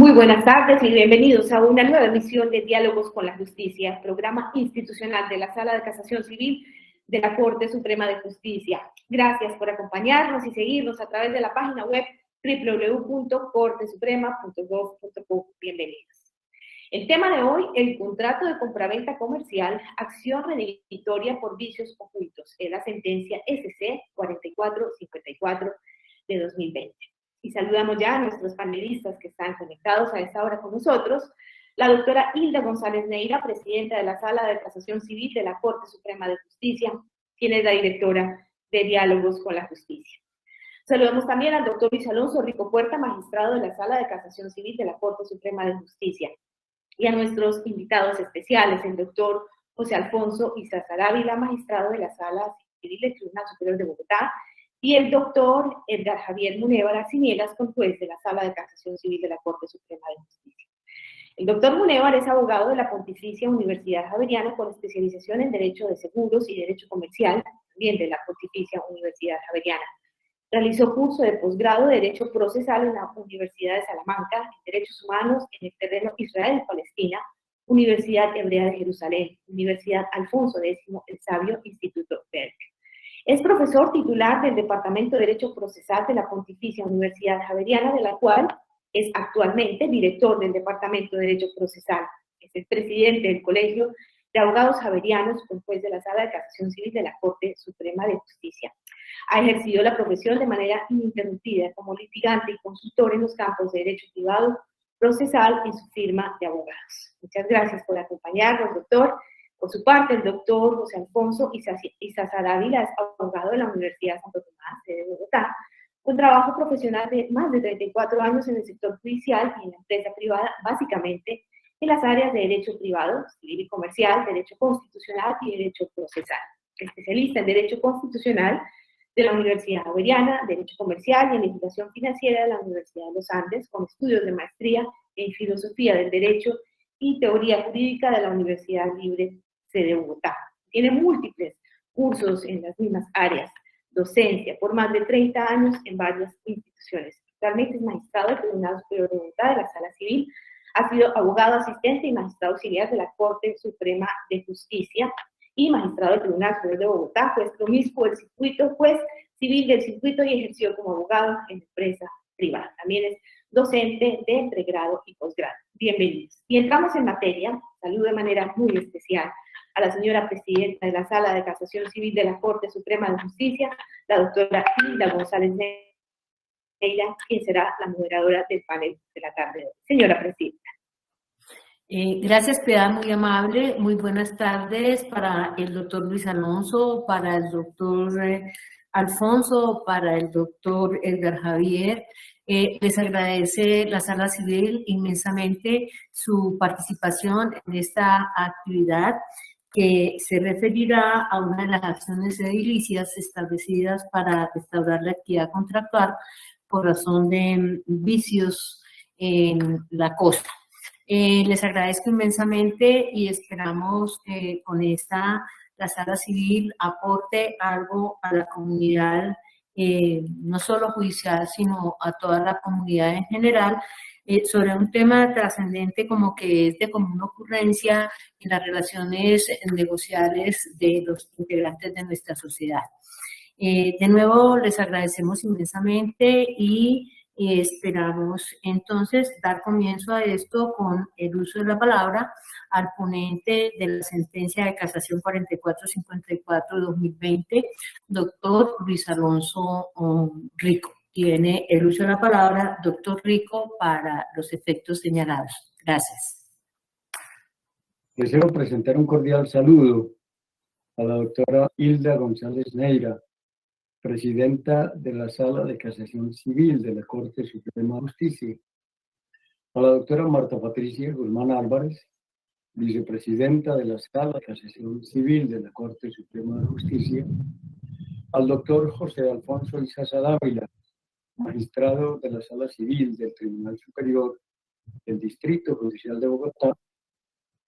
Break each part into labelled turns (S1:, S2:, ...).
S1: Muy buenas tardes y bienvenidos a una nueva emisión de Diálogos con la Justicia, programa institucional de la Sala de Casación Civil de la Corte Suprema de Justicia. Gracias por acompañarnos y seguirnos a través de la página web www.cortesuprema.gov.co. Bienvenidos. El tema de hoy, el contrato de compraventa comercial, acción redimitoria por vicios ocultos, es la sentencia SC 4454 de 2020. Y saludamos ya a nuestros panelistas que están conectados a esta hora con nosotros. La doctora Hilda González Neira, presidenta de la Sala de Casación Civil de la Corte Suprema de Justicia, quien es la directora de Diálogos con la Justicia. Saludamos también al doctor Luis Alonso Rico Puerta, magistrado de la Sala de Casación Civil de la Corte Suprema de Justicia. Y a nuestros invitados especiales, el doctor José Alfonso Izazar Ávila, magistrado de la Sala Civil del Tribunal Superior de Bogotá, y el doctor Edgar Javier Munévar Ciniegas, juez de la Sala de Casación Civil de la Corte Suprema de Justicia. El doctor Munévar es abogado de la Pontificia Universidad Javeriana con especialización en Derecho de Seguros y Derecho Comercial, también de la Pontificia Universidad Javeriana. Realizó curso de posgrado de Derecho Procesal en la Universidad de Salamanca, en Derechos Humanos en el terreno Israel-Palestina, Universidad Hebrea de Jerusalén, Universidad Alfonso X el Sabio, Instituto Berg. Es profesor titular del Departamento de Derecho Procesal de la Pontificia Universidad Javeriana, de la cual es actualmente director del Departamento de Derecho Procesal. Es el presidente del Colegio de Abogados Javerianos, juez de la Sala de Casación Civil de la Corte Suprema de Justicia. Ha ejercido la profesión de manera ininterrumpida como litigante y consultor en los campos de derecho privado procesal en su firma de abogados. Muchas gracias por acompañarnos, doctor. Por su parte, el doctor José Alfonso Izazar Ávila es abogado de la Universidad Santo Tomás de Bogotá, con trabajo profesional de más de 34 años en el sector judicial y en la empresa privada, básicamente en las áreas de derecho privado, civil y comercial, derecho constitucional y derecho procesal. Especialista en derecho constitucional de la Universidad Javeriana, derecho comercial y en legislación financiera de la Universidad de los Andes, con estudios de maestría en filosofía del derecho y teoría jurídica de la Universidad Libre de Bogotá. Tiene múltiples cursos en las mismas áreas, docencia, por más de 30 años en varias instituciones. Actualmente es magistrado del Tribunal Superior de Bogotá de la Sala Civil, ha sido abogado asistente y magistrado auxiliar de la Corte Suprema de Justicia y magistrado del Tribunal Superior de Bogotá, juez promiscuo del circuito, juez civil del circuito y ejerció como abogado en empresa privada. También es docente de pregrado y posgrado. Bienvenidos. Y entramos en materia. Saludo de manera muy especial a la señora presidenta de la Sala de Casación Civil de la Corte Suprema de Justicia, la doctora Hilda González Neira, quien será la moderadora del panel de la tarde de hoy. Señora presidenta.
S2: Gracias, Piedad, muy amable. Muy buenas tardes para el doctor Luis Alonso, para el doctor Alfonso, para el doctor Edgar Javier. Les agradece la Sala Civil inmensamente su participación en esta actividad que se referirá a una de las acciones edilicias establecidas para restaurar la actividad contractual por razón de vicios en la costa. Les agradezco inmensamente y esperamos que con esta la Sala Civil aporte algo a la comunidad, no solo judicial, sino a toda la comunidad en general, sobre un tema trascendente como que es de común ocurrencia en las relaciones negociales de los integrantes de nuestra sociedad. De nuevo, les agradecemos inmensamente y esperamos entonces dar comienzo a esto con el uso de la palabra al ponente de la sentencia de casación 4454 de 2020, doctor Luis Alonso Rico. Tiene el uso de la palabra, doctor Rico, para los efectos señalados. Gracias.
S3: Deseo presentar un cordial saludo a la doctora Hilda González Neira, presidenta de la Sala de Casación Civil de la Corte Suprema de Justicia, a la doctora Marta Patricia Guzmán Álvarez, vicepresidenta de la Sala de Casación Civil de la Corte Suprema de Justicia, al doctor José Alfonso Izazar Ávila, magistrado de la Sala Civil del Tribunal Superior del Distrito Judicial de Bogotá,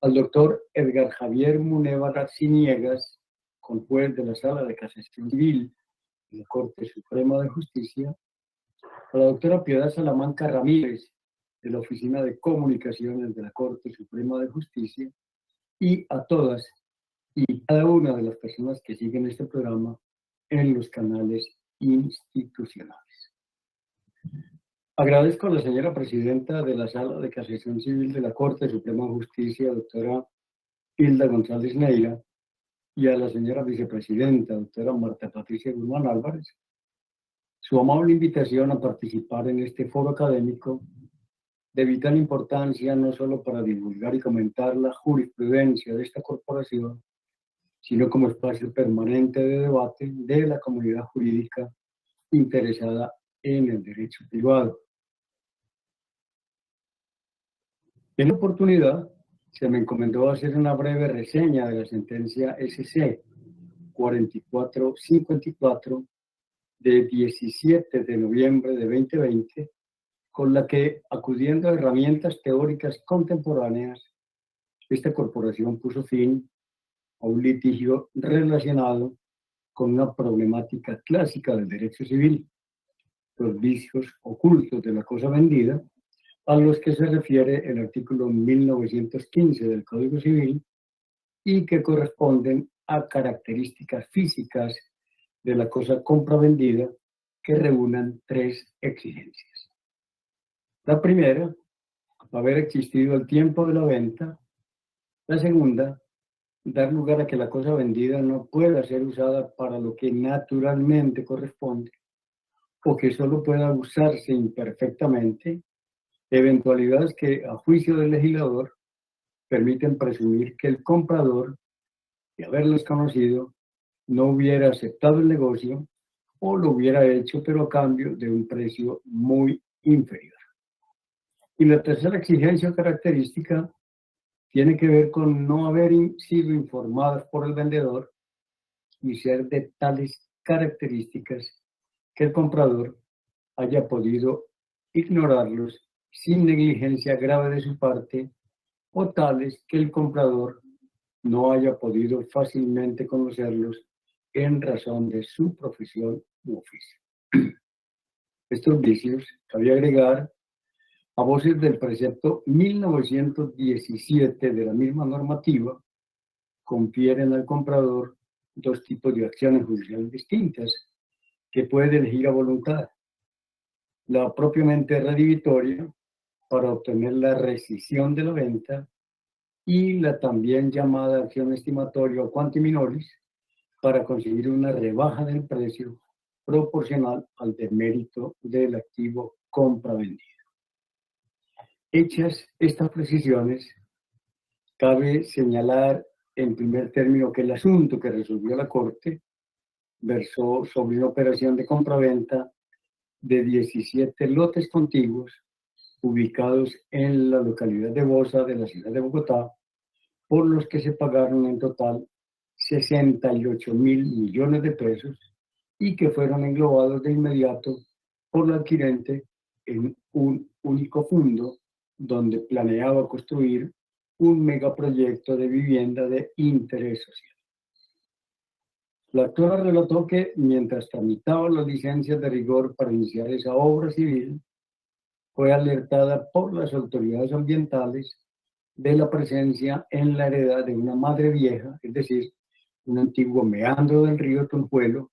S3: al doctor Edgar Javier Munévar Ciniegas, juez de la Sala de Casación Civil de la Corte Suprema de Justicia, a la doctora Piedad Salamanca Ramírez, de la Oficina de Comunicaciones de la Corte Suprema de Justicia y a todas y cada una de las personas que siguen este programa en los canales institucionales. Agradezco a la señora presidenta de la Sala de Casación Civil de la Corte Suprema de Justicia, doctora Hilda González Neira, y a la señora vicepresidenta, doctora Marta Patricia Guzmán Álvarez, su amable invitación a participar en este foro académico de vital importancia no solo para divulgar y comentar la jurisprudencia de esta corporación, sino como espacio permanente de debate de la comunidad jurídica interesada en el derecho privado. En la oportunidad, se me encomendó hacer una breve reseña de la sentencia SC 4454 de 17 de noviembre de 2020, con la que, acudiendo a herramientas teóricas contemporáneas, esta corporación puso fin a un litigio relacionado con una problemática clásica del derecho civil, los vicios ocultos de la cosa vendida, a los que se refiere el artículo 1915 del Código Civil y que corresponden a características físicas de la cosa compra-vendida que reúnan tres exigencias. La primera, haber existido el tiempo de la venta. La segunda, dar lugar a que la cosa vendida no pueda ser usada para lo que naturalmente corresponde o que solo pueda usarse imperfectamente, eventualidades que, a juicio del legislador, permiten presumir que el comprador, de haberlos conocido, no hubiera aceptado el negocio o lo hubiera hecho, pero a cambio de un precio muy inferior. Y la tercera exigencia o característica tiene que ver con no haber sido informadas por el vendedor y ser de tales características que el comprador haya podido ignorarlos sin negligencia grave de su parte o tales que el comprador no haya podido fácilmente conocerlos en razón de su profesión u oficio. Estos vicios, cabe agregar, a voces del precepto 1917 de la misma normativa, confieren al comprador dos tipos de acciones judiciales distintas que puede elegir a voluntad. La propiamente redivitoria, para obtener la rescisión de la venta, y la también llamada acción estimatoria o quanti minoris, para conseguir una rebaja del precio proporcional al demérito del activo compra-vendido. Hechas estas precisiones, cabe señalar en primer término que el asunto que resolvió la Corte versó sobre una operación de compraventa de 17 lotes contiguos ubicados en la localidad de Bosa de la ciudad de Bogotá, por los que se pagaron en total 68.000 millones de pesos y que fueron englobados de inmediato por la adquirente en un único fondo donde planeaba construir un megaproyecto de vivienda de interés social. La autora relató que mientras tramitaba las licencias de rigor para iniciar esa obra civil, fue alertada por las autoridades ambientales de la presencia en la heredad de una madre vieja, es decir, un antiguo meandro del río Tonjuelo,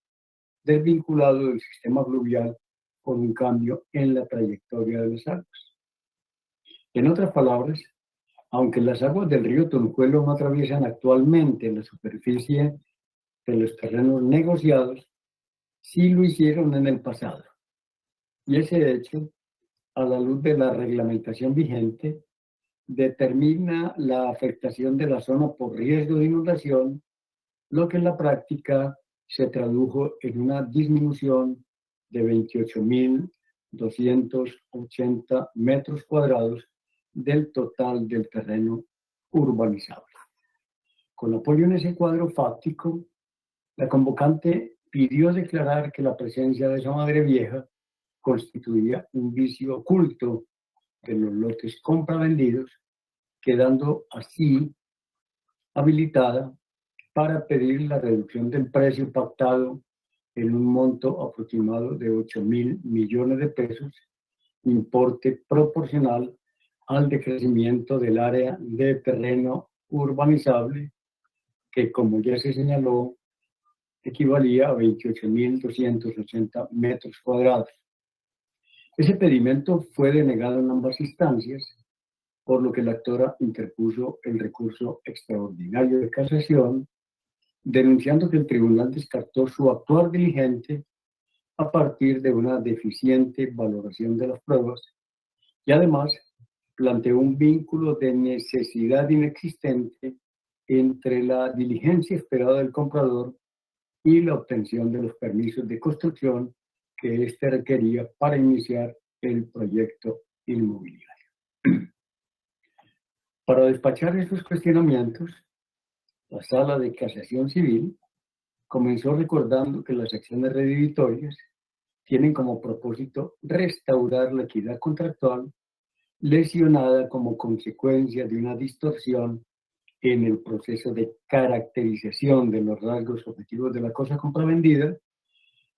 S3: desvinculado del sistema fluvial por un cambio en la trayectoria de las aguas. En otras palabras, aunque las aguas del río Tonjuelo no atraviesan actualmente la superficie de los terrenos negociados, sí lo hicieron en el pasado. Y ese hecho, a la luz de la reglamentación vigente, determina la afectación de la zona por riesgo de inundación, lo que en la práctica se tradujo en una disminución de 28.280 metros cuadrados del total del terreno urbanizable. Con apoyo en ese cuadro fáctico, la convocante pidió declarar que la presencia de esa madre vieja constituía un vicio oculto de los lotes compravendidos, quedando así habilitada para pedir la reducción del precio pactado en un monto aproximado de 8.000 millones de pesos, importe proporcional al decrecimiento del área de terreno urbanizable, que como ya se señaló, equivalía a 28.280 metros cuadrados. Ese pedimento fue denegado en ambas instancias, por lo que la actora interpuso el recurso extraordinario de casación, denunciando que el tribunal descartó su actuar diligente a partir de una deficiente valoración de las pruebas y además planteó un vínculo de necesidad inexistente entre la diligencia esperada del comprador y la obtención de los permisos de construcción que éste requería para iniciar el proyecto inmobiliario. Para despachar esos cuestionamientos, la Sala de Casación Civil comenzó recordando que las acciones redivitorias tienen como propósito restaurar la equidad contractual lesionada como consecuencia de una distorsión en el proceso de caracterización de los rasgos objetivos de la cosa compravendida,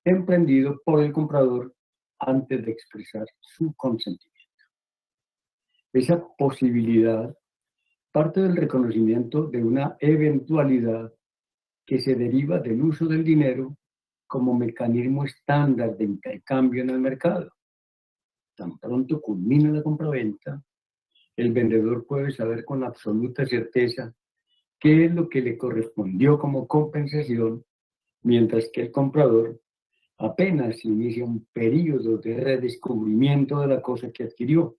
S3: emprendido por el comprador antes de expresar su consentimiento. Esa posibilidad parte del reconocimiento de una eventualidad que se deriva del uso del dinero como mecanismo estándar de intercambio en el mercado. Tan pronto culmina la compraventa, el vendedor puede saber con absoluta certeza qué es lo que le correspondió como compensación, mientras que el comprador apenas inicia un periodo de redescubrimiento de la cosa que adquirió,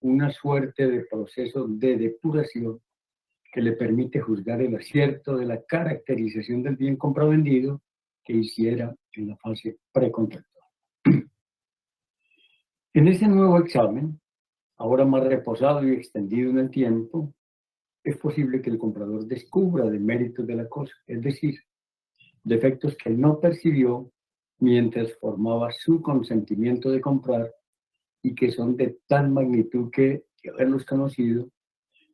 S3: una suerte de proceso de depuración que le permite juzgar el acierto de la caracterización del bien compravendido que hiciera en la fase precontractual. En ese nuevo examen, ahora más reposado y extendido en el tiempo, es posible que el comprador descubra deméritos de la cosa, es decir, defectos que no percibió mientras formaba su consentimiento de comprar y que son de tal magnitud que, de haberlos conocido,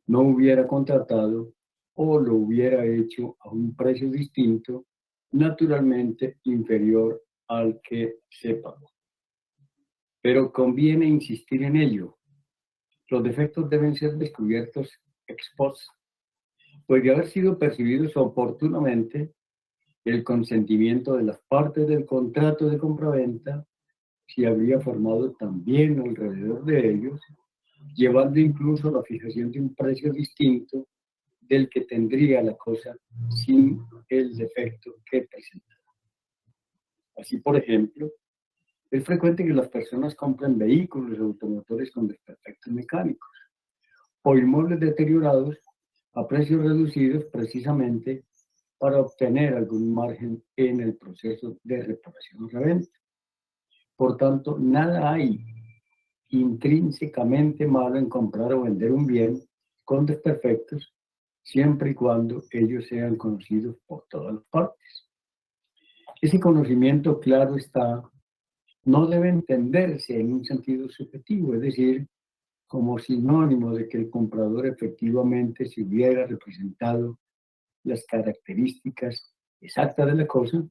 S3: no hubiera contratado o lo hubiera hecho a un precio distinto, naturalmente inferior al que se pagó. Pero conviene insistir en ello. Los defectos deben ser descubiertos ex post, pues de haber sido percibidos oportunamente, el consentimiento de las partes del contrato de compraventa se habría formado también alrededor de ellos, llevando incluso a la fijación de un precio distinto del que tendría la cosa sin el defecto que presentaba. Así, por ejemplo, es frecuente que las personas compren vehículos automotores con desperfectos mecánicos o inmuebles deteriorados a precios reducidos precisamente para obtener algún margen en el proceso de reparación o reventa. Por tanto, nada hay intrínsecamente malo en comprar o vender un bien con desperfectos, siempre y cuando ellos sean conocidos por todas las partes. Ese conocimiento, claro está, no debe entenderse en un sentido subjetivo, es decir, como sinónimo de que el comprador efectivamente se hubiera representado las características exactas de la cosa,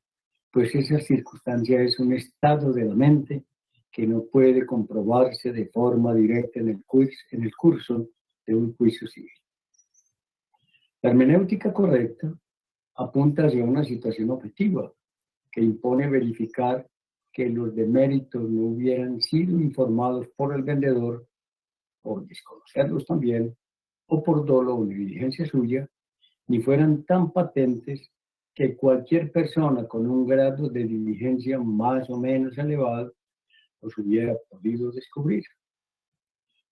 S3: pues esa circunstancia es un estado de la mente que no puede comprobarse de forma directa en el curso de un juicio civil. La hermenéutica correcta apunta hacia una situación objetiva que impone verificar que los deméritos no hubieran sido informados por el vendedor, por desconocerlos también, o por dolo o negligencia suya, ni fueran tan patentes que cualquier persona con un grado de diligencia más o menos elevado los hubiera podido descubrir.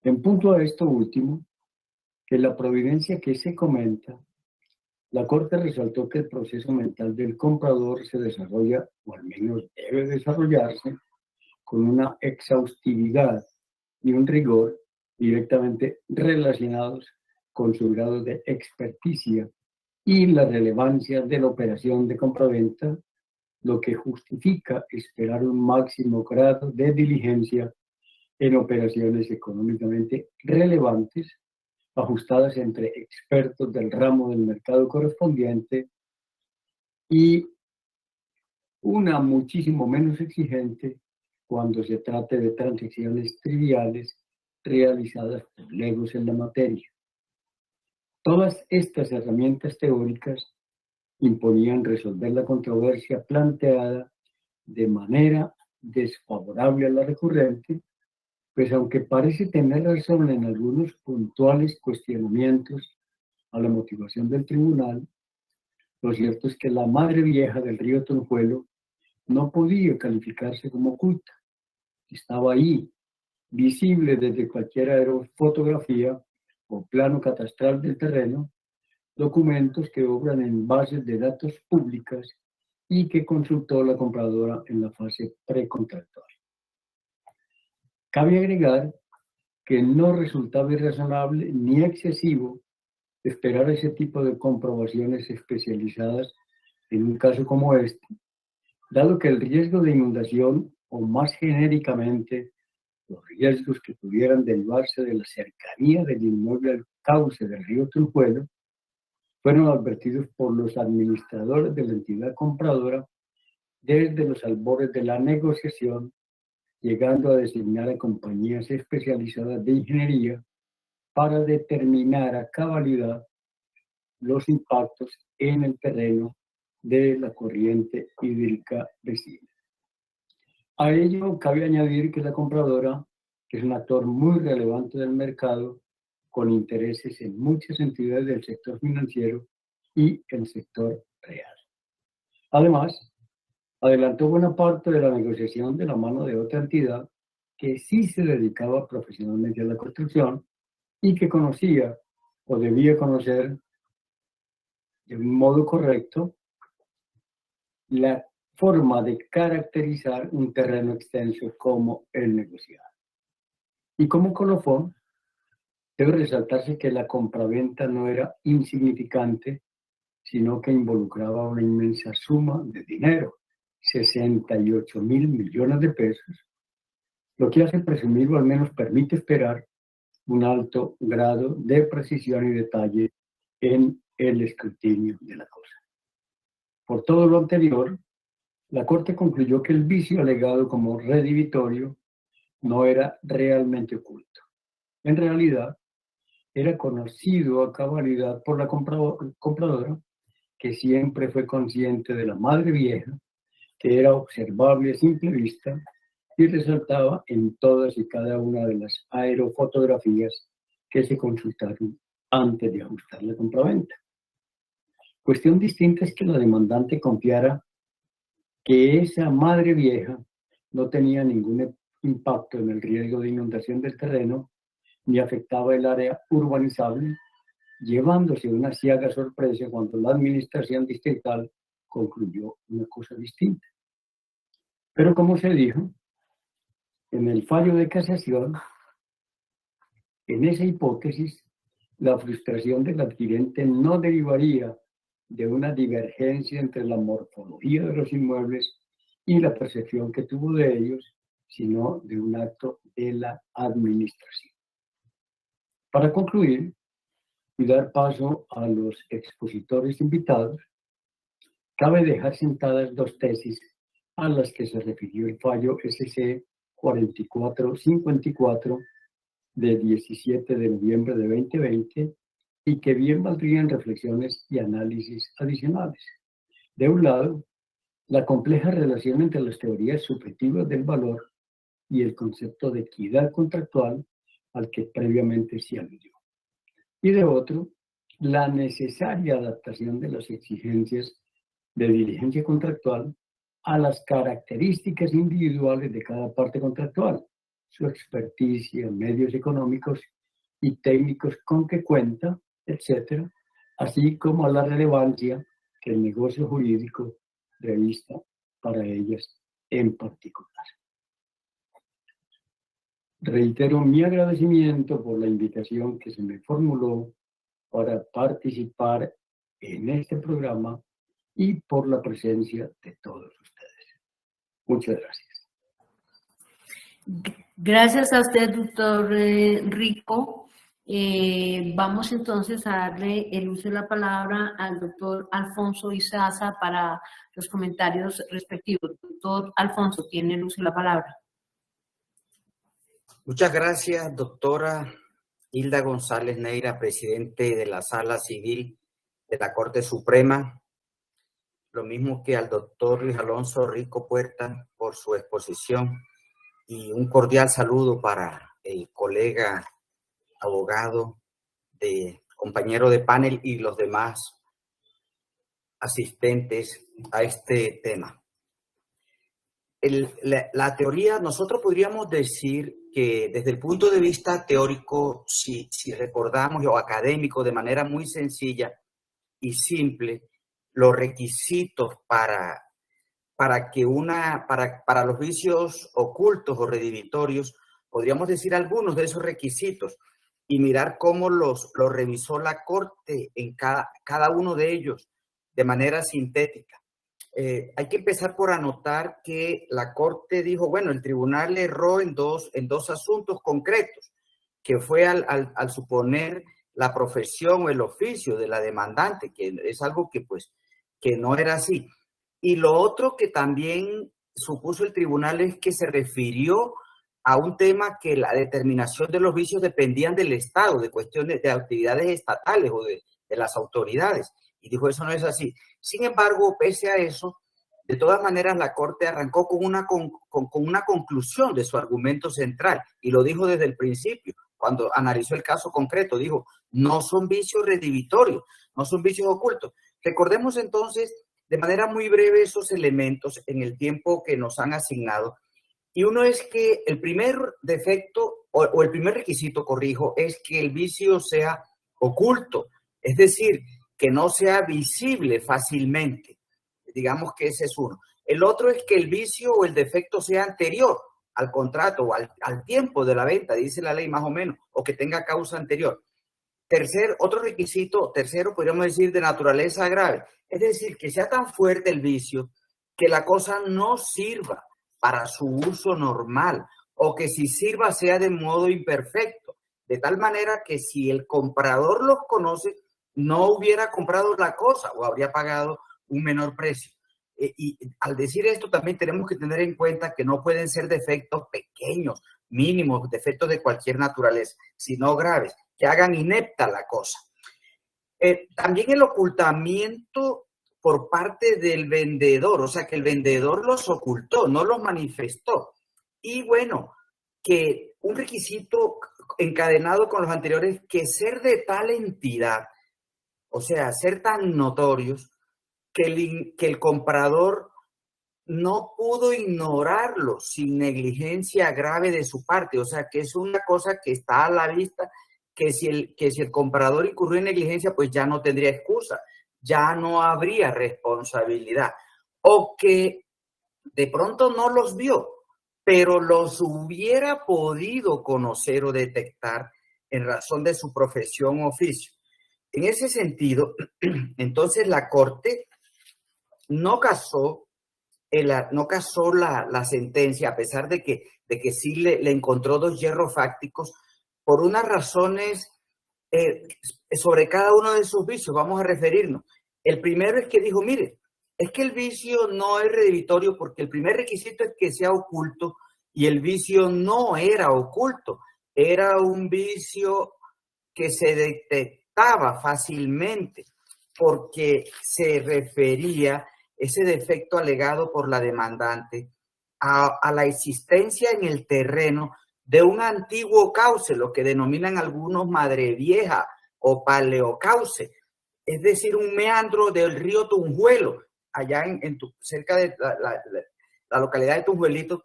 S3: En punto a esto último, que la providencia que se comenta, la Corte resaltó que el proceso mental del comprador se desarrolla, o al menos debe desarrollarse, con una exhaustividad y un rigor directamente relacionados con su grado de experticia y la relevancia de la operación de compraventa, lo que justifica esperar un máximo grado de diligencia en operaciones económicamente relevantes, ajustadas entre expertos del ramo del mercado correspondiente y una muchísimo menos exigente cuando se trate de transacciones triviales realizadas por legos en la materia. Todas estas herramientas teóricas imponían resolver la controversia planteada de manera desfavorable a la recurrente, pues aunque parece tener razón en algunos puntuales cuestionamientos a la motivación del tribunal, lo cierto es que la madre vieja del río Tunjuelo no podía calificarse como oculta. Estaba ahí, visible desde cualquier aerofotografía o plano catastral del terreno, documentos que obran en bases de datos públicas y que consultó la compradora en la fase precontractual. Cabe agregar que no resultaba irrazonable ni excesivo esperar ese tipo de comprobaciones especializadas en un caso como este, dado que el riesgo de inundación, o más genéricamente, los riesgos que pudieran derivarse de la cercanía del inmueble al cauce del río Tunjuelo, fueron advertidos por los administradores de la entidad compradora desde los albores de la negociación, llegando a designar a compañías especializadas de ingeniería para determinar a cabalidad los impactos en el terreno de la corriente hídrica vecina. A ello cabe añadir que la compradora es un actor muy relevante del mercado, con intereses en muchas entidades del sector financiero y el sector real. Además, adelantó buena parte de la negociación de la mano de otra entidad que sí se dedicaba profesionalmente a la construcción y que conocía o debía conocer de un modo correcto la forma de caracterizar un terreno extenso como el negociado. Y como colofón, debe resaltarse que la compraventa no era insignificante, sino que involucraba una inmensa suma de dinero, 68.000 millones de pesos, lo que hace presumir o al menos permite esperar un alto grado de precisión y detalle en el escrutinio de la cosa. Por todo lo anterior, la Corte concluyó que el vicio alegado como redivitorio no era realmente oculto. En realidad, era conocido a cabalidad por la compradora, que siempre fue consciente de la madre vieja, que era observable a simple vista y resaltaba en todas y cada una de las aerofotografías que se consultaron antes de ajustar la compraventa. Cuestión distinta es que la demandante confiara que esa madre vieja no tenía ningún impacto en el riesgo de inundación del terreno ni afectaba el área urbanizable, llevándose una ciaga sorpresa cuando la administración distrital concluyó una cosa distinta. Pero como se dijo, en el fallo de casación, en esa hipótesis, la frustración del adquirente no derivaría de una divergencia entre la morfología de los inmuebles y la percepción que tuvo de ellos, sino de un acto de la administración. Para concluir y dar paso a los expositores invitados, cabe dejar sentadas dos tesis a las que se refirió el fallo SC 4454 de 17 de noviembre de 2020 y que bien valdrían reflexiones y análisis adicionales. De un lado, la compleja relación entre las teorías subjetivas del valor y el concepto de equidad contractual al que previamente se aludió. Y de otro, la necesaria adaptación de las exigencias de diligencia contractual a las características individuales de cada parte contractual, su experticia, medios económicos y técnicos con que cuenta, etc., así como a la relevancia que el negocio jurídico revista para ellas en particular. Reitero mi agradecimiento por la invitación que se me formuló para participar en este programa y por la presencia de todos ustedes. Muchas gracias.
S2: Gracias a usted, doctor Rico. Vamos entonces a darle el uso de la palabra al doctor Alfonso Izaza para los comentarios respectivos. Doctor Alfonso, tiene el uso de la palabra.
S4: Muchas gracias, doctora Hilda González Neira, presidente de la Sala Civil de la Corte Suprema. Lo mismo que al doctor Luis Alonso Rico Puerta por su exposición. Y un cordial saludo para el colega abogado, compañero de panel y los demás asistentes a este tema. La teoría, nosotros podríamos decir que desde el punto de vista teórico, si recordamos, o académico, de manera muy sencilla y simple, los requisitos para los vicios ocultos o redhibitorios, podríamos decir algunos de esos requisitos y mirar cómo los revisó la Corte en cada uno de ellos de manera sintética. Hay que empezar por anotar que la Corte dijo, bueno, el tribunal erró en dos asuntos concretos, que fue al suponer la profesión o el oficio de la demandante, que es algo que no era así. Y lo otro que también supuso el tribunal es que se refirió a un tema que la determinación de los vicios dependían del Estado, de cuestiones de actividades estatales o de las autoridades. Y dijo, eso no es así. Sin embargo, pese a eso, de todas maneras la Corte arrancó con una conclusión de su argumento central y lo dijo desde el principio, cuando analizó el caso concreto, dijo, no son vicios redhibitorios, no son vicios ocultos. Recordemos entonces de manera muy breve esos elementos en el tiempo que nos han asignado. Y uno es que el primer defecto, o el primer requisito, corrijo, es que el vicio sea oculto, es decir, que no sea visible fácilmente. Digamos que ese es uno. El otro es que el vicio o el defecto sea anterior al contrato o al tiempo de la venta, dice la ley más o menos, o que tenga causa anterior. Otro requisito, tercero, podríamos decir, de naturaleza grave. Es decir, que sea tan fuerte el vicio que la cosa no sirva para su uso normal o que si sirva sea de modo imperfecto. De tal manera que si el comprador los conoce, no hubiera comprado la cosa o habría pagado un menor precio. Y al decir esto también tenemos que tener en cuenta que no pueden ser defectos pequeños, mínimos, defectos de cualquier naturaleza, sino graves, que hagan inepta la cosa. También el ocultamiento por parte del vendedor, o sea que el vendedor los ocultó, no los manifestó. Y bueno, que un requisito encadenado con los anteriores, que ser de tal entidad, o sea, ser tan notorios, que el comprador no pudo ignorarlo sin negligencia grave de su parte. O sea, que es una cosa que está a la vista, que si el comprador incurrió en negligencia, pues ya no tendría excusa, ya no habría responsabilidad. O que de pronto no los vio, pero los hubiera podido conocer o detectar en razón de su profesión o oficio. En ese sentido, entonces la Corte no casó la sentencia, a pesar de que sí le encontró dos hierros fácticos, por unas razones sobre cada uno de sus vicios. Vamos a referirnos. El primero es que dijo, mire, es que el vicio no es redhibitorio porque el primer requisito es que sea oculto y el vicio no era oculto. Era un vicio que se detectaba fácilmente porque se refería ese defecto alegado por la demandante a la existencia en el terreno de un antiguo cauce, lo que denominan algunos madre vieja o paleocauce, es decir, un meandro del río Tunjuelo, allá cerca de la localidad de Tunjuelito,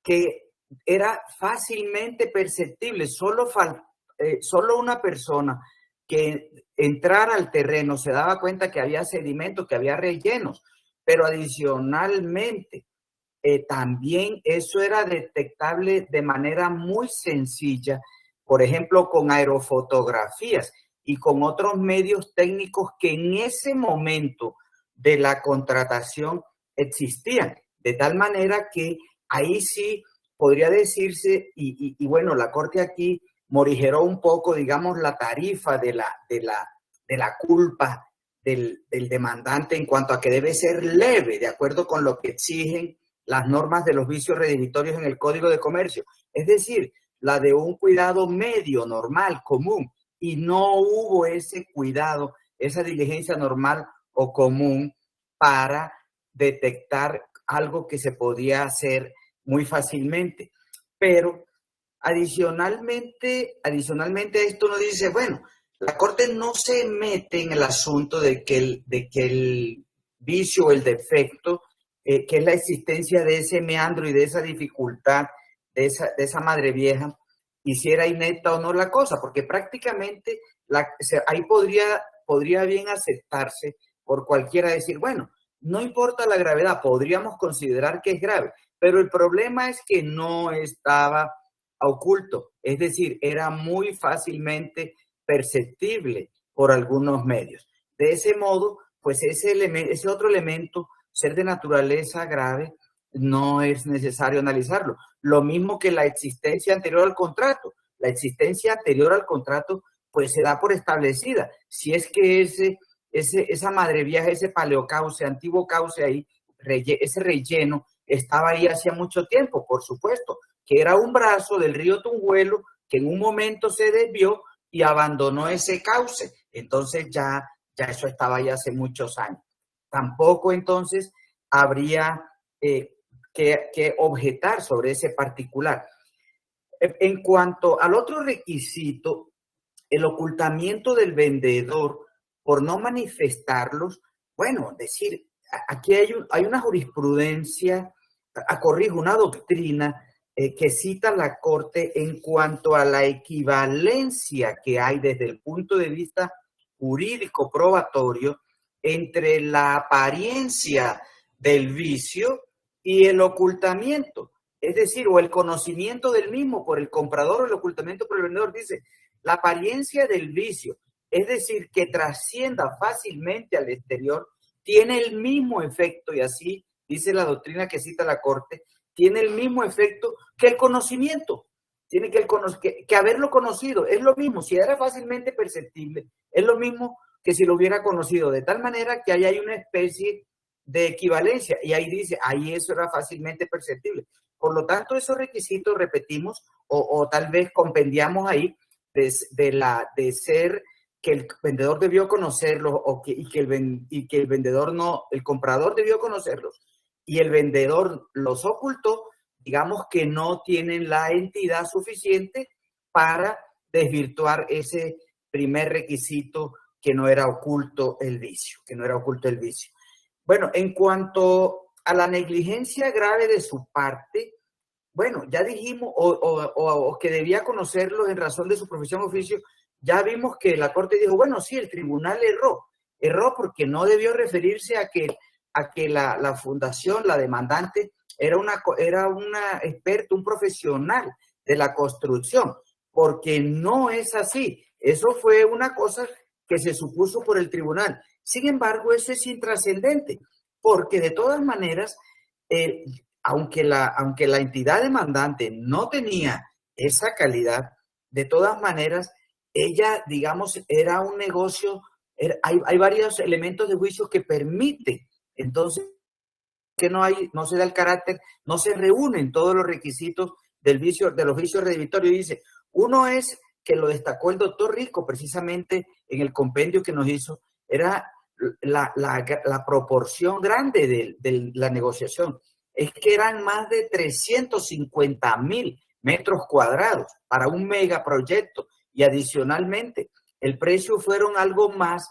S4: que era fácilmente perceptible. Solo una persona que entrara al terreno se daba cuenta que había sedimentos, que había rellenos, pero adicionalmente también eso era detectable de manera muy sencilla, por ejemplo, con aerofotografías y con otros medios técnicos que en ese momento de la contratación existían, de tal manera que ahí sí podría decirse, y bueno, la Corte aquí morigeró un poco, digamos, la tarifa de la culpa del demandante en cuanto a que debe ser leve, de acuerdo con lo que exigen las normas de los vicios redhibitorios en el Código de Comercio. Es decir, la de un cuidado medio, normal, común, y no hubo ese cuidado, esa diligencia normal o común para detectar algo que se podía hacer muy fácilmente. Pero adicionalmente a esto uno dice, bueno, la Corte no se mete en el asunto de que el vicio o el defecto, que es la existencia de ese meandro y de esa dificultad, de esa madre vieja, hiciera inepta o no la cosa, porque prácticamente ahí podría bien aceptarse por cualquiera decir, bueno, no importa la gravedad, podríamos considerar que es grave, pero el problema es que no estaba oculto, es decir, era muy fácilmente perceptible por algunos medios. De ese modo, pues ese otro elemento, ser de naturaleza grave, no es necesario analizarlo. Lo mismo que la existencia anterior al contrato. La existencia anterior al contrato, pues se da por establecida. Si es que esa madre vieja, ese paleocauce, antiguo cauce ahí, ese relleno, estaba ahí hacía mucho tiempo, por supuesto, que era un brazo del río Tunguelo que en un momento se desvió y abandonó ese cauce. Entonces ya eso estaba ahí hace muchos años. Tampoco entonces habría que objetar sobre ese particular. En cuanto al otro requisito, el ocultamiento del vendedor por no manifestarlos, bueno, decir, aquí hay una jurisprudencia, corrijo, una doctrina que cita la Corte en cuanto a la equivalencia que hay desde el punto de vista jurídico probatorio entre la apariencia del vicio y el ocultamiento, es decir, o el conocimiento del mismo por el comprador o el ocultamiento por el vendedor. Dice, la apariencia del vicio, es decir, que trascienda fácilmente al exterior, tiene el mismo efecto, y así dice la doctrina que cita la Corte, tiene el mismo efecto que el conocimiento. Tiene que haberlo conocido. Es lo mismo, si era fácilmente perceptible, es lo mismo que si lo hubiera conocido, de tal manera que ahí hay una especie de equivalencia, y ahí dice, ahí eso era fácilmente perceptible. Por lo tanto, esos requisitos, repetimos, o tal vez compendiamos ahí, de ser que el vendedor debió conocerlos y que el vendedor no, el comprador debió conocerlos y el vendedor los ocultó, digamos que no tienen la entidad suficiente para desvirtuar ese primer requisito que no era oculto el vicio, Bueno, en cuanto a la negligencia grave de su parte, bueno, ya dijimos, o que debía conocerlos en razón de su profesión o oficio, ya vimos que la Corte dijo, bueno, sí, el tribunal erró porque no debió referirse a que la fundación, la demandante, era una experta, un profesional de la construcción, porque no es así. Eso fue una cosa que se supuso por el tribunal. Sin embargo, eso es intrascendente, porque de todas maneras, aunque la entidad demandante no tenía esa calidad, de todas maneras, ella, digamos, era un negocio, hay varios elementos de juicio que permiten, entonces, que no se da el carácter, no se reúnen todos los requisitos de los vicios redimitorios. Dice, uno es que lo destacó el doctor Rico precisamente en el compendio que nos hizo, era la proporción grande de la negociación. Es que eran más de 350,000 metros cuadrados para un megaproyecto y adicionalmente el precio fueron algo más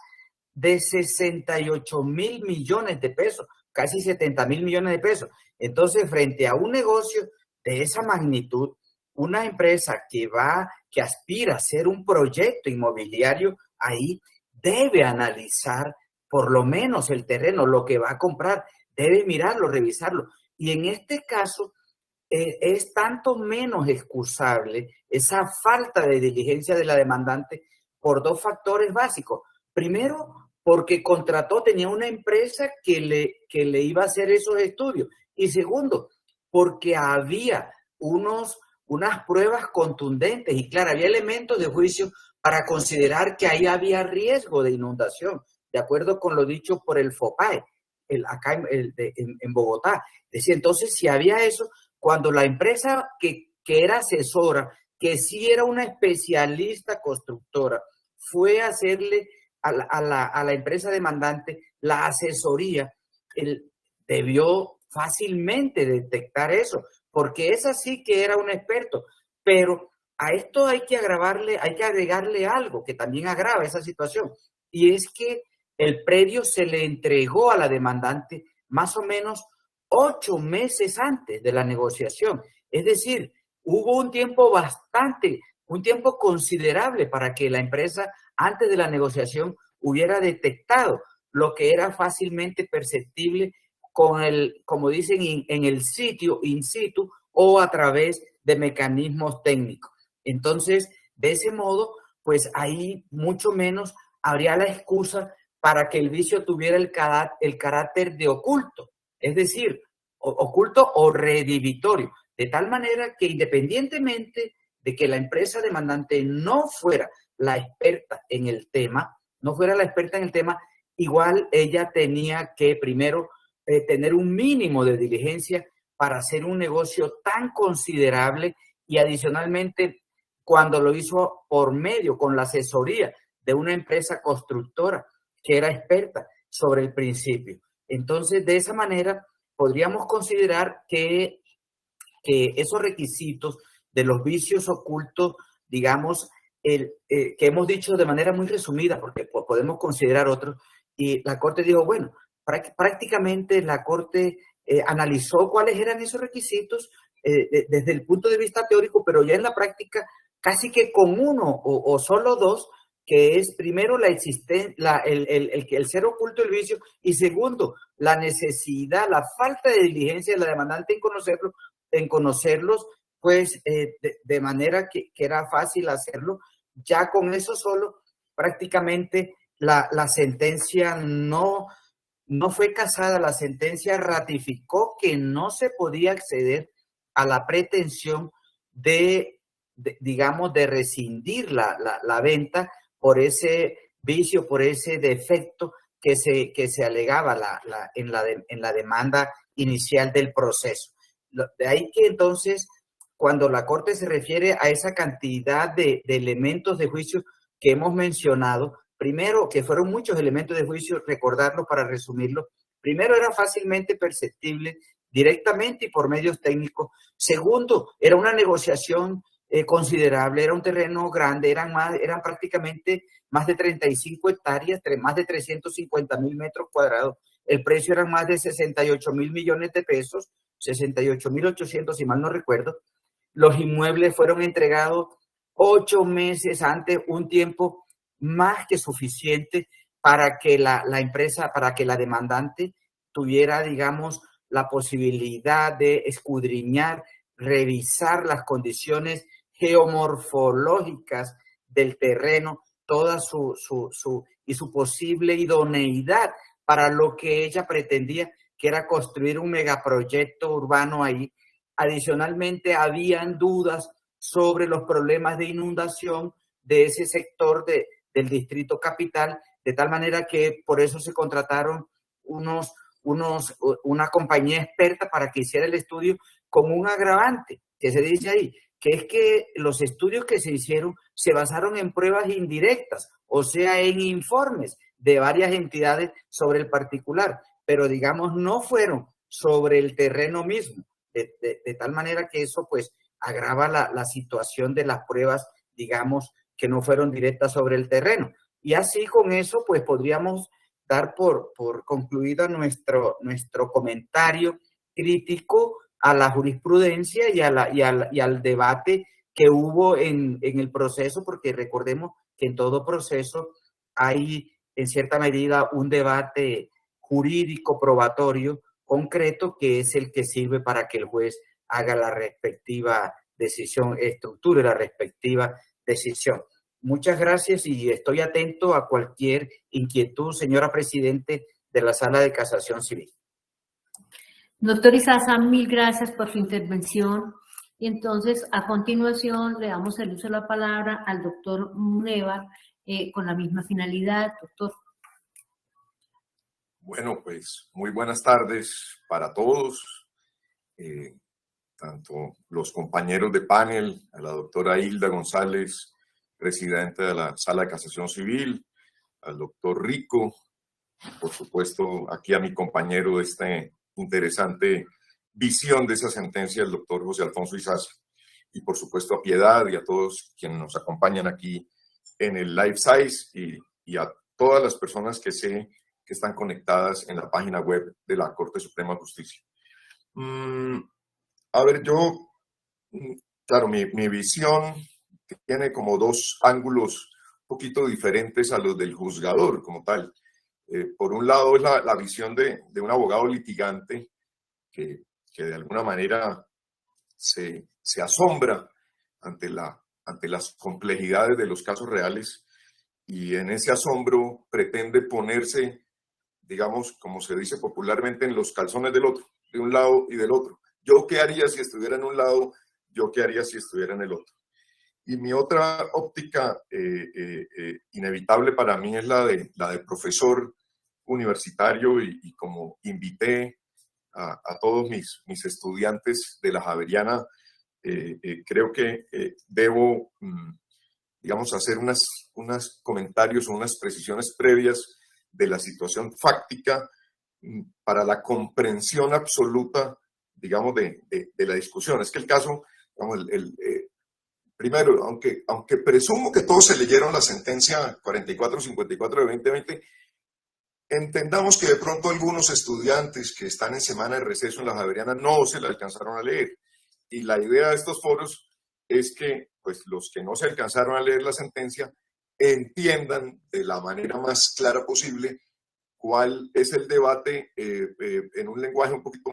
S4: de 68,000 millones de pesos, casi 70,000 millones de pesos. Entonces, frente a un negocio de esa magnitud, una empresa que aspira a hacer un proyecto inmobiliario, ahí debe analizar por lo menos el terreno, lo que va a comprar, debe mirarlo, revisarlo. Y en este caso, es tanto menos excusable esa falta de diligencia de la demandante por dos factores básicos. Primero, porque tenía una empresa que le iba a hacer esos estudios. Y segundo, porque había unas pruebas contundentes y claro, había elementos de juicio para considerar que ahí había riesgo de inundación, de acuerdo con lo dicho por el FOPAE, acá en Bogotá. Es decir, entonces, si había eso, cuando la empresa que era asesora que sí era una especialista constructora, fue a hacerle a la empresa demandante la asesoría, él debió fácilmente detectar eso, porque esa sí que era un experto, pero a esto hay que agregarle algo que también agrava esa situación, y es que el predio se le entregó a la demandante más o menos 8 meses antes de la negociación. Es decir, hubo un tiempo un tiempo considerable para que la empresa, antes de la negociación, hubiera detectado lo que era fácilmente perceptible como dicen, en el sitio, in situ, o a través de mecanismos técnicos. Entonces, de ese modo, pues ahí mucho menos habría la excusa para que el vicio tuviera el carácter de oculto, es decir, oculto o redivitorio, de tal manera que independientemente de que la empresa demandante no fuera la experta en el tema, igual ella tenía que primero tener un mínimo de diligencia para hacer un negocio tan considerable y adicionalmente cuando lo hizo por medio, con la asesoría de una empresa constructora que era experta sobre el principio. Entonces, de esa manera, podríamos considerar que esos requisitos de los vicios ocultos, digamos, que hemos dicho de manera muy resumida, porque podemos considerar otros, y la Corte dijo, bueno, prácticamente la Corte analizó cuáles eran esos requisitos desde el punto de vista teórico, pero ya en la práctica casi que con uno o solo dos, que es primero el ser oculto el vicio y segundo, la necesidad, la falta de diligencia de la demandante en conocerlos, pues de manera que era fácil hacerlo. Ya con eso solo, prácticamente la sentencia no fue casada, la sentencia ratificó que no se podía acceder a la pretensión digamos, de rescindir la venta por ese vicio, por ese defecto que se alegaba en la demanda inicial del proceso. De ahí que entonces, cuando la Corte se refiere a esa cantidad de elementos de juicio que hemos mencionado, primero, que fueron muchos elementos de juicio, recordarlos para resumirlo, primero era fácilmente perceptible directamente y por medios técnicos. Segundo, era una negociación considerable, era un terreno grande, eran prácticamente más de 35 hectáreas, más de 350,000 metros cuadrados. El precio eran más de 68,000 millones de pesos, 68,800 si mal no recuerdo. Los inmuebles fueron entregados 8 meses antes, un tiempo más que suficiente para que la empresa, para que la demandante tuviera, digamos, la posibilidad de escudriñar, revisar las condiciones geomorfológicas del terreno, toda su posible idoneidad para lo que ella pretendía, que era construir un megaproyecto urbano ahí. Adicionalmente, habían dudas sobre los problemas de inundación de ese sector del Distrito Capital, de tal manera que por eso se contrataron una compañía experta para que hiciera el estudio con un agravante que se dice ahí, que es que los estudios que se hicieron se basaron en pruebas indirectas, o sea, en informes de varias entidades sobre el particular, pero digamos no fueron sobre el terreno mismo, de tal manera que eso pues agrava la situación de las pruebas, digamos, que no fueron directas sobre el terreno. Y así con eso pues podríamos dar por concluido nuestro comentario crítico a la jurisprudencia y al debate que hubo en el proceso, porque recordemos que en todo proceso hay en cierta medida un debate jurídico probatorio concreto que es el que sirve para que el juez haga la respectiva decisión, estructure la respectiva decisión. Muchas gracias y estoy atento a cualquier inquietud, señora Presidente de la Sala de Casación Civil.
S2: Doctor Izaza, mil gracias por su intervención. Y entonces, a continuación, le damos el uso de la palabra al doctor Muneva con la misma finalidad. Doctor.
S5: Bueno, pues muy buenas tardes para todos. tanto los compañeros de panel, a la doctora Hilda González, presidenta de la Sala de Casación Civil, al doctor Rico, por supuesto, aquí a mi compañero de esta interesante visión de esa sentencia, el doctor José Alfonso Izaza, y por supuesto a Piedad y a todos quienes nos acompañan aquí en el Live Size y a todas las personas que sé que están conectadas en la página web de la Corte Suprema de Justicia. A ver, claro, mi visión tiene como dos ángulos un poquito diferentes a los del juzgador como tal. Por un lado es la visión de un abogado litigante que de alguna manera se asombra ante las complejidades de los casos reales y en ese asombro pretende ponerse, digamos, como se dice popularmente, en los calzones del otro, de un lado y del otro. ¿Yo qué haría si estuviera en un lado? ¿Yo qué haría si estuviera en el otro? Y mi otra óptica inevitable para mí es la de profesor universitario y como invité a todos mis estudiantes de la Javeriana, creo que debo, digamos, hacer unos comentarios o unas precisiones previas de la situación fáctica para la comprensión absoluta, digamos, de la discusión. Es que el caso, digamos, primero, aunque presumo que todos se leyeron la sentencia 4454 de 2020, entendamos que de pronto algunos estudiantes que están en semana de receso en la Javeriana no se la alcanzaron a leer. Y la idea de estos foros es que pues, los que no se alcanzaron a leer la sentencia entiendan de la manera más clara posible cuál es el debate en un lenguaje un poquito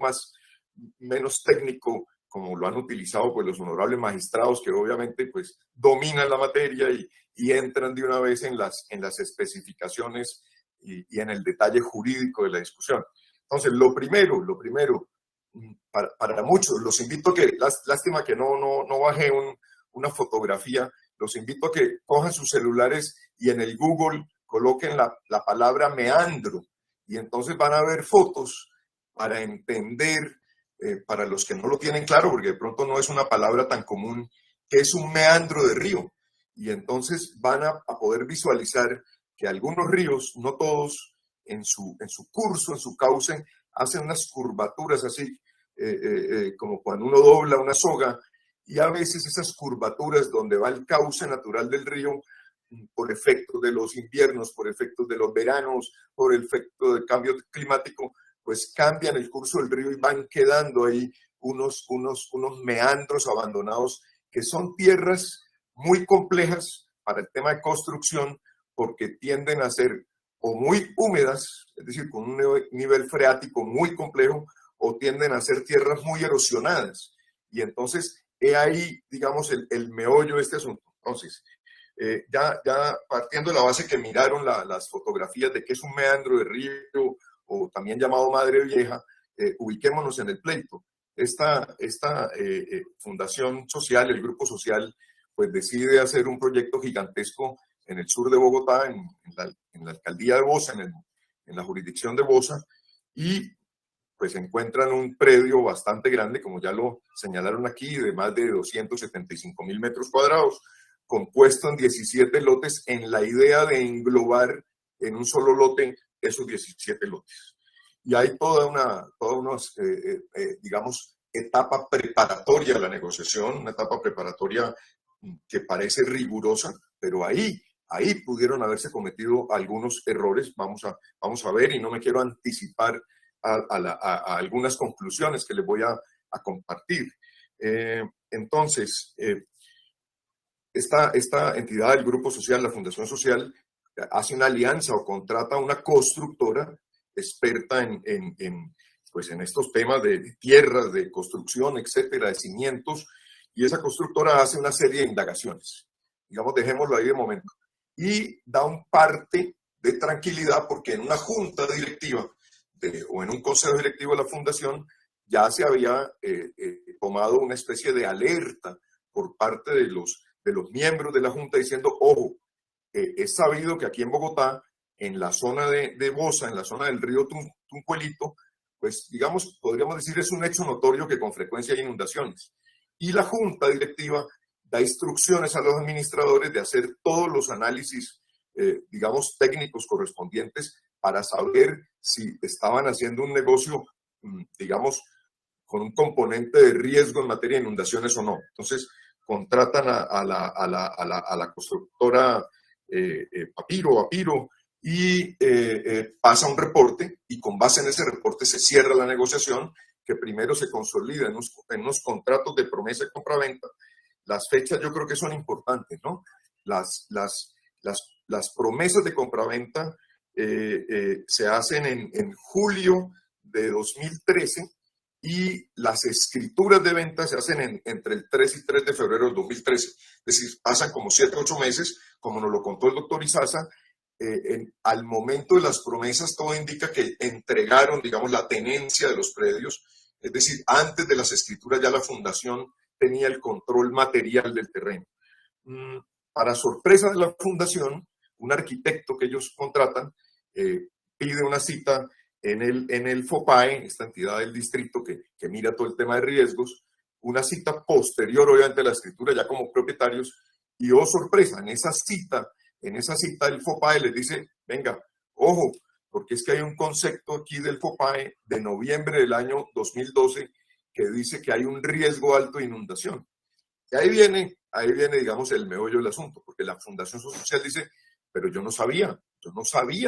S5: menos técnico, como lo han utilizado pues, los honorables magistrados que obviamente pues, dominan la materia y entran de una vez en las especificaciones y en el detalle jurídico de la discusión. Entonces, lo primero, para muchos, los invito a que, lástima que no bajé una fotografía, los invito a que cojan sus celulares y en el Google coloquen la palabra meandro y entonces van a ver fotos para entender, para los que no lo tienen claro, porque de pronto no es una palabra tan común, que es un meandro de río. Y entonces van a poder visualizar que algunos ríos, no todos, en su curso, en su cauce, hacen unas curvaturas así, como cuando uno dobla una soga, y a veces esas curvaturas donde va el cauce natural del río, por efecto de los inviernos, por efecto de los veranos, por el efecto del cambio climático, pues cambian el curso del río y van quedando ahí unos meandros abandonados, que son tierras muy complejas para el tema de construcción, porque tienden a ser o muy húmedas, es decir, con un nivel freático muy complejo, o tienden a ser tierras muy erosionadas. Y entonces, he ahí, digamos, el meollo de este asunto. Entonces, ya partiendo de la base que miraron las fotografías de qué es un meandro de río, o también llamado Madre Vieja, ubiquémonos en el pleito. Esta fundación social, el grupo social, pues decide hacer un proyecto gigantesco en el sur de Bogotá, en la alcaldía de Bosa, en la jurisdicción de Bosa, y pues encuentran un predio bastante grande, como ya lo señalaron aquí, de más de 275.000 metros cuadrados, compuesto en 17 lotes, en la idea de englobar en un solo lote esos 17 lotes. Y hay toda una digamos, etapa preparatoria a la negociación, una etapa preparatoria que parece rigurosa, pero ahí pudieron haberse cometido algunos errores, vamos a ver, y no me quiero anticipar a algunas conclusiones que les voy a compartir. Entonces, esta entidad del Grupo Social, la Fundación Social, hace una alianza o contrata a una constructora experta en estos temas de tierras, de construcción, etcétera, de cimientos, y esa constructora hace una serie de indagaciones. Digamos, dejémoslo ahí de momento. Y da un parte de tranquilidad porque en una junta directiva o en un consejo directivo de la fundación ya se había tomado una especie de alerta por parte de los miembros de la junta diciendo, ojo, es sabido que aquí en Bogotá, en la zona de Bosa, en la zona del río Tuncuelito, pues digamos, podríamos decir es un hecho notorio que con frecuencia hay inundaciones. Y la junta directiva da instrucciones a los administradores de hacer todos los análisis, digamos, técnicos correspondientes para saber si estaban haciendo un negocio, digamos, con un componente de riesgo en materia de inundaciones o no. Entonces, contratan a la constructora Papiro, y pasa un reporte, y con base en ese reporte se cierra la negociación, que primero se consolida en unos contratos de promesa y compraventa. Las fechas yo creo que son importantes, ¿no? Las promesas de compraventa se hacen en julio de 2013, y las escrituras de venta se hacen entre el 3 y 3 de febrero del 2013. Es decir, pasan como 7 o 8 meses, como nos lo contó el doctor Izaza. Al momento de las promesas, todo indica que entregaron, digamos, la tenencia de los predios. Es decir, antes de las escrituras ya la fundación tenía el control material del terreno. Para sorpresa de la fundación, un arquitecto que ellos contratan pide una cita en el FOPAE, esta entidad del distrito que mira todo el tema de riesgos, una cita posterior, obviamente, a la escritura ya como propietarios, y oh sorpresa, en esa cita el FOPAE les dice, venga, ojo, porque es que hay un concepto aquí del FOPAE de noviembre del año 2012 que dice que hay un riesgo alto de inundación. Y ahí viene, digamos, el meollo del asunto, porque la Fundación Social dice, pero yo no sabía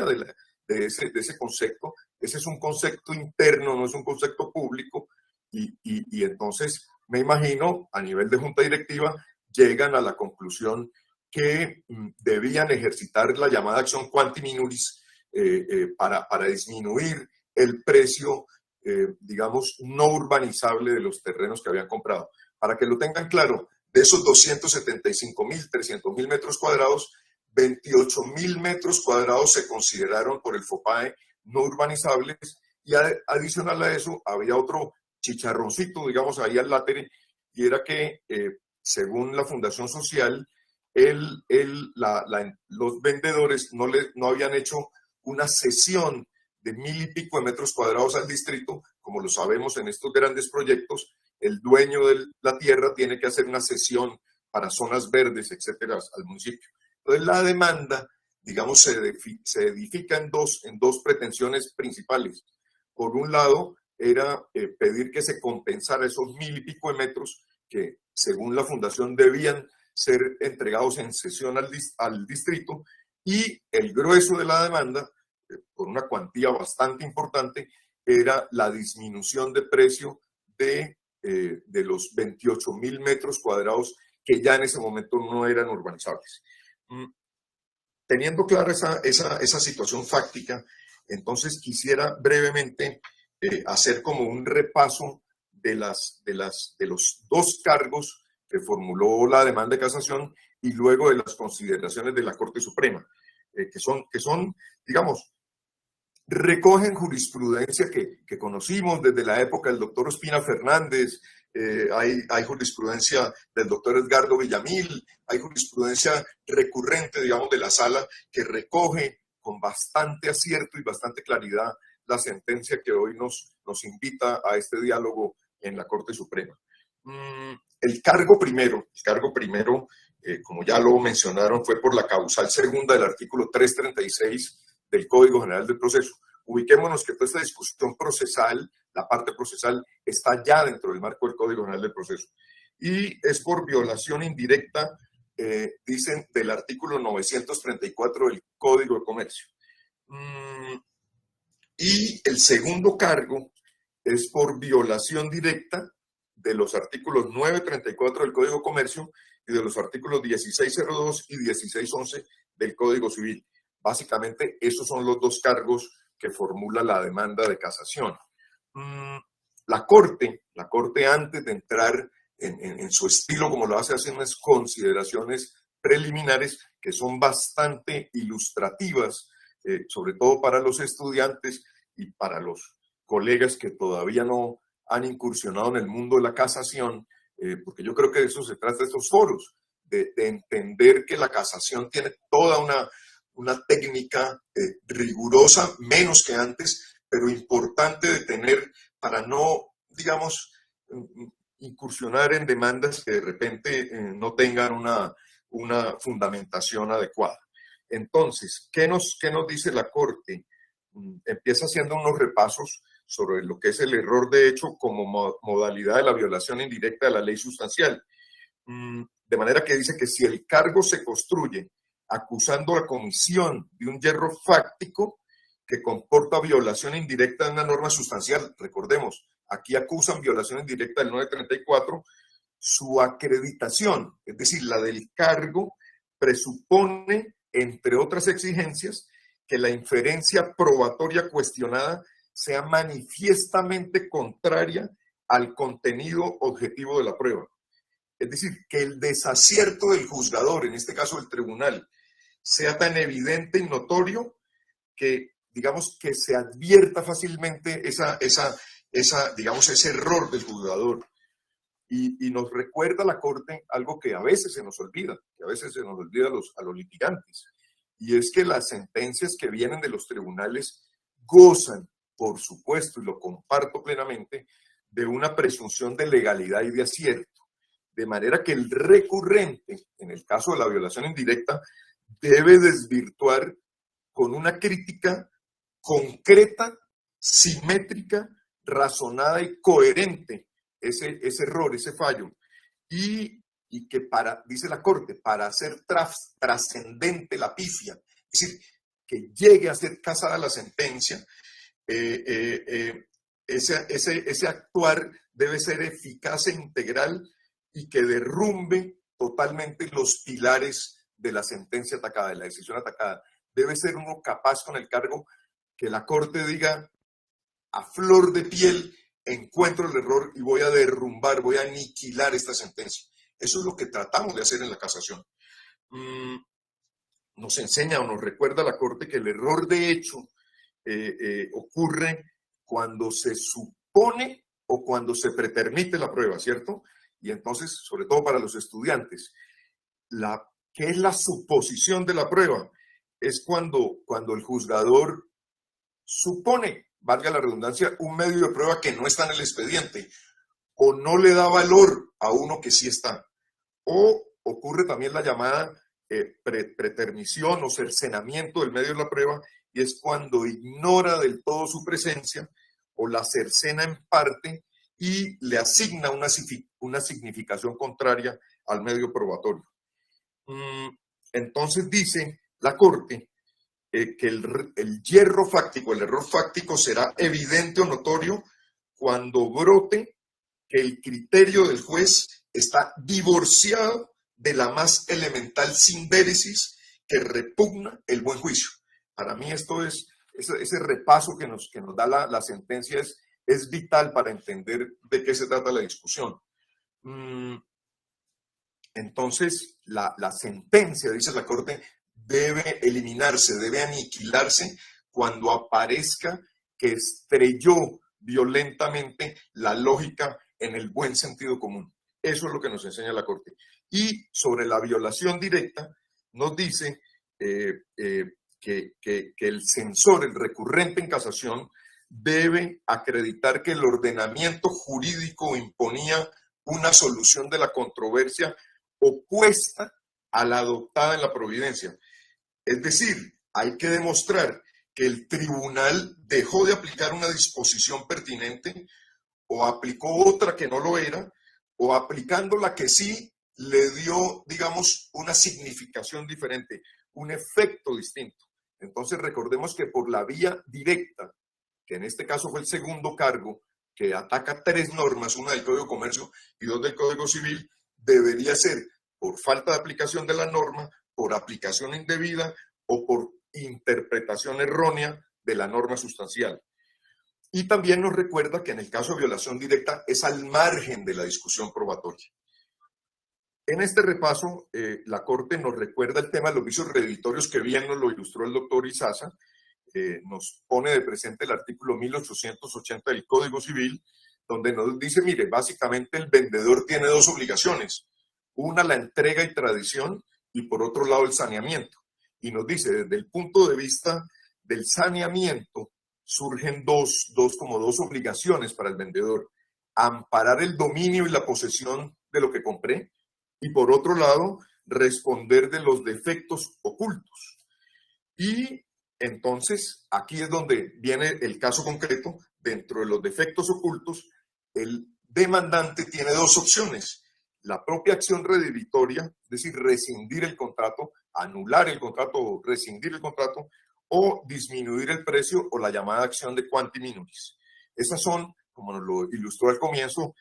S5: de ese concepto. Ese es un concepto interno, no es un concepto público, y entonces me imagino, a nivel de junta directiva, llegan a la conclusión que debían ejercitar la llamada acción quanti minoris para disminuir el precio, digamos, no urbanizable de los terrenos que habían comprado. Para que lo tengan claro, de esos 275.000, 300.000 metros cuadrados, 28.000 metros cuadrados se consideraron por el FOPAE no urbanizables, y adicional a eso había otro chicharroncito, digamos, ahí al látere, y era que según la Fundación Social, los vendedores no habían hecho una cesión de 1.000 y pico de metros cuadrados al distrito. Como lo sabemos en estos grandes proyectos, el dueño de la tierra tiene que hacer una cesión para zonas verdes, etcétera, al municipio. Entonces la demanda, digamos, se edifica en dos pretensiones principales. Por un lado, era pedir que se compensara esos 1.000 y pico de metros que, según la fundación, debían ser entregados en cesión al distrito, y el grueso de la demanda, por una cuantía bastante importante, era la disminución de precio de los 28.000 metros cuadrados que ya en ese momento no eran urbanizables. Teniendo clara esa situación fáctica, entonces quisiera brevemente hacer como un repaso de los dos cargos que formuló la demanda de casación, y luego de las consideraciones de la Corte Suprema, que son, digamos, recogen jurisprudencia que conocimos desde la época del doctor Ospina Fernández. Hay jurisprudencia del doctor Edgardo Villamil, hay jurisprudencia recurrente, digamos, de la sala, que recoge con bastante acierto y bastante claridad la sentencia que hoy nos invita a este diálogo en la Corte Suprema. El cargo primero, como ya lo mencionaron, fue por la causal segunda del artículo 336 del Código General del Proceso. Ubiquémonos que toda esta discusión procesal, la parte procesal, está ya dentro del marco del Código General del Proceso. Y es por violación indirecta, dicen, del artículo 934 del Código de Comercio. Y el segundo cargo es por violación directa de los artículos 934 del Código de Comercio y de los artículos 1602 y 1611 del Código Civil. Básicamente, esos son los dos cargos que formula la demanda de casación. La Corte, antes de entrar en su estilo, como lo hace unas consideraciones preliminares que son bastante ilustrativas, sobre todo para los estudiantes y para los colegas que todavía no han incursionado en el mundo de la casación, porque yo creo que de eso se trata estos foros, de entender que la casación tiene toda una técnica rigurosa, menos que antes, pero importante de tener para no, digamos, incursionar en demandas que de repente no tengan una fundamentación adecuada. Entonces, ¿qué nos dice la Corte? Empieza haciendo unos repasos sobre lo que es el error de hecho como modalidad de la violación indirecta de la ley sustancial. De manera que dice que si el cargo se construye acusando la comisión de un yerro fáctico que comporta violación indirecta de una norma sustancial, recordemos, aquí acusan violación indirecta del 934, su acreditación, es decir, la del cargo, presupone, entre otras exigencias, que la inferencia probatoria cuestionada sea manifiestamente contraria al contenido objetivo de la prueba. Es decir, que el desacierto del juzgador, en este caso del tribunal, sea tan evidente y notorio que, digamos, que se advierta fácilmente digamos, ese error del juzgador. Y nos recuerda la Corte algo que a veces se nos olvida, a los litigantes, y es que las sentencias que vienen de los tribunales gozan, por supuesto, y lo comparto plenamente, de una presunción de legalidad y de acierto, de manera que el recurrente, en el caso de la violación indirecta, debe desvirtuar con una crítica concreta, simétrica, razonada y coherente ese error, ese fallo, y que dice la Corte, para hacer trascendente la pifia, es decir, que llegue a ser casada la sentencia, ese actuar debe ser eficaz e integral y que derrumbe totalmente los pilares de la sentencia atacada, de la decisión atacada. Debe ser uno capaz con el cargo que la Corte diga a flor de piel, encuentro el error y voy a derrumbar, voy a aniquilar esta sentencia. Eso es lo que tratamos de hacer en la casación. Nos enseña o nos recuerda la Corte que el error de hecho ocurre cuando se supone o cuando se pretermite la prueba, ¿cierto? Y entonces, sobre todo para los estudiantes, ¿qué es la suposición de la prueba? Es cuando el juzgador supone, valga la redundancia, un medio de prueba que no está en el expediente o no le da valor a uno que sí está. O ocurre también la llamada pretermición o cercenamiento del medio de la prueba, y es cuando ignora del todo su presencia o la cercena en parte y le asigna una significación contraria al medio probatorio. Entonces dice la Corte que el yerro fáctico, el error fáctico será evidente o notorio cuando brote que el criterio del juez está divorciado de la más elemental sindéresis que repugna el buen juicio. Para mí esto es, ese repaso que nos da la sentencia es vital para entender de qué se trata la discusión. Entonces, la sentencia, dice la Corte, debe eliminarse, debe aniquilarse cuando aparezca que estrelló violentamente la lógica en el buen sentido común. Eso es lo que nos enseña la Corte. Y sobre la violación directa, nos dice que el censor, el recurrente en casación, debe acreditar que el ordenamiento jurídico imponía una solución de la controversia opuesta a la adoptada en la providencia. Es decir, hay que demostrar que el tribunal dejó de aplicar una disposición pertinente o aplicó otra que no lo era, o aplicando la que sí le dio, digamos, una significación diferente, un efecto distinto. Entonces recordemos que por la vía directa, que en este caso fue el segundo cargo, que ataca 3 normas, una del Código de Comercio y 2 del Código Civil, debería ser por falta de aplicación de la norma, por aplicación indebida o por interpretación errónea de la norma sustancial. Y también nos recuerda que en el caso de violación directa es al margen de la discusión probatoria. En este repaso, la Corte nos recuerda el tema de los vicios redditorios que bien nos lo ilustró el doctor Izaza. Nos pone de presente el artículo 1880 del Código Civil, donde nos dice, mire, básicamente el vendedor tiene 2 obligaciones. Una, la entrega y tradición, y por otro lado, el saneamiento. Y nos dice, desde el punto de vista del saneamiento, surgen dos obligaciones para el vendedor: amparar el dominio y la posesión de lo que compré, y por otro lado, responder de los defectos ocultos. Y entonces, aquí es donde viene el caso concreto. Dentro de los defectos ocultos, el demandante tiene dos opciones: la propia acción redivitoria, es decir, rescindir el contrato, anular el contrato o rescindir el contrato, o disminuir el precio, o la llamada acción de quanti minoris. Esas son, como nos lo ilustró al comienzo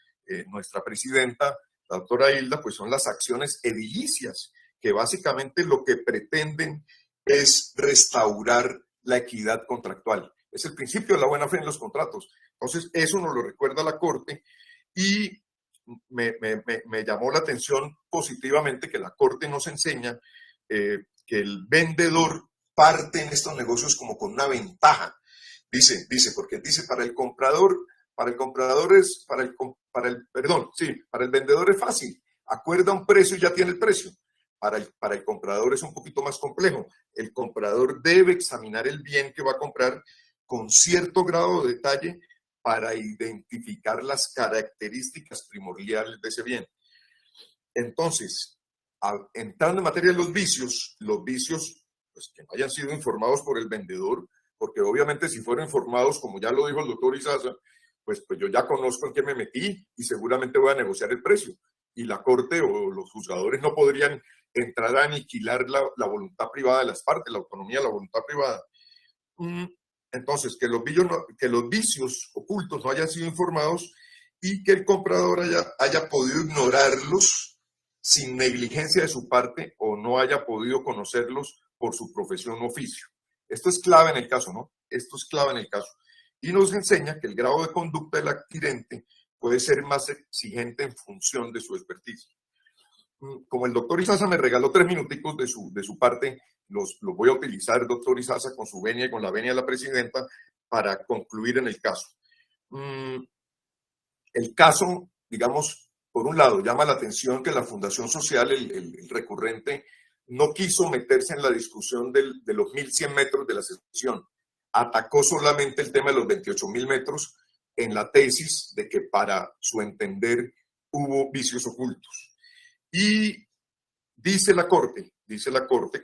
S5: nuestra presidenta, la doctora Hilda, pues son las acciones edilicias, que básicamente lo que pretenden es restaurar la equidad contractual. Es el principio de la buena fe en los contratos. Entonces, eso nos lo recuerda la Corte, y me llamó la atención positivamente que la Corte nos enseña que el vendedor parte en estos negocios como con una ventaja. Porque dice, para el vendedor es fácil, acuerda un precio y ya tiene el precio. Para el comprador es un poquito más complejo. El comprador debe examinar el bien que va a comprar con cierto grado de detalle para identificar las características primordiales de ese bien. Entonces, entrando en materia de los vicios, pues, que no hayan sido informados por el vendedor, porque obviamente si fueron informados, como ya lo dijo el doctor Izaza, pues yo ya conozco en qué me metí y seguramente voy a negociar el precio. Y la Corte o los juzgadores no podrían entrar a aniquilar la voluntad privada de las partes, la autonomía de la voluntad privada. Entonces, que los vicios ocultos no hayan sido informados y que el comprador haya podido ignorarlos sin negligencia de su parte, o no haya podido conocerlos por su profesión o oficio. Esto es clave en el caso, ¿no? Esto es clave en el caso. Y nos enseña que el grado de conducta del adquirente puede ser más exigente en función de su expertise. Como el doctor Izaza me regaló 3 minuticos de su parte, los voy a utilizar, doctor Izaza, con su venia y con la venia de la presidenta, para concluir en el caso. El caso, digamos, por un lado, llama la atención que la Fundación Social, el recurrente, no quiso meterse en la discusión de los 1.100 metros de la sección. Atacó solamente el tema de los 28.000 metros en la tesis de que, para su entender, hubo vicios ocultos. Y dice la Corte,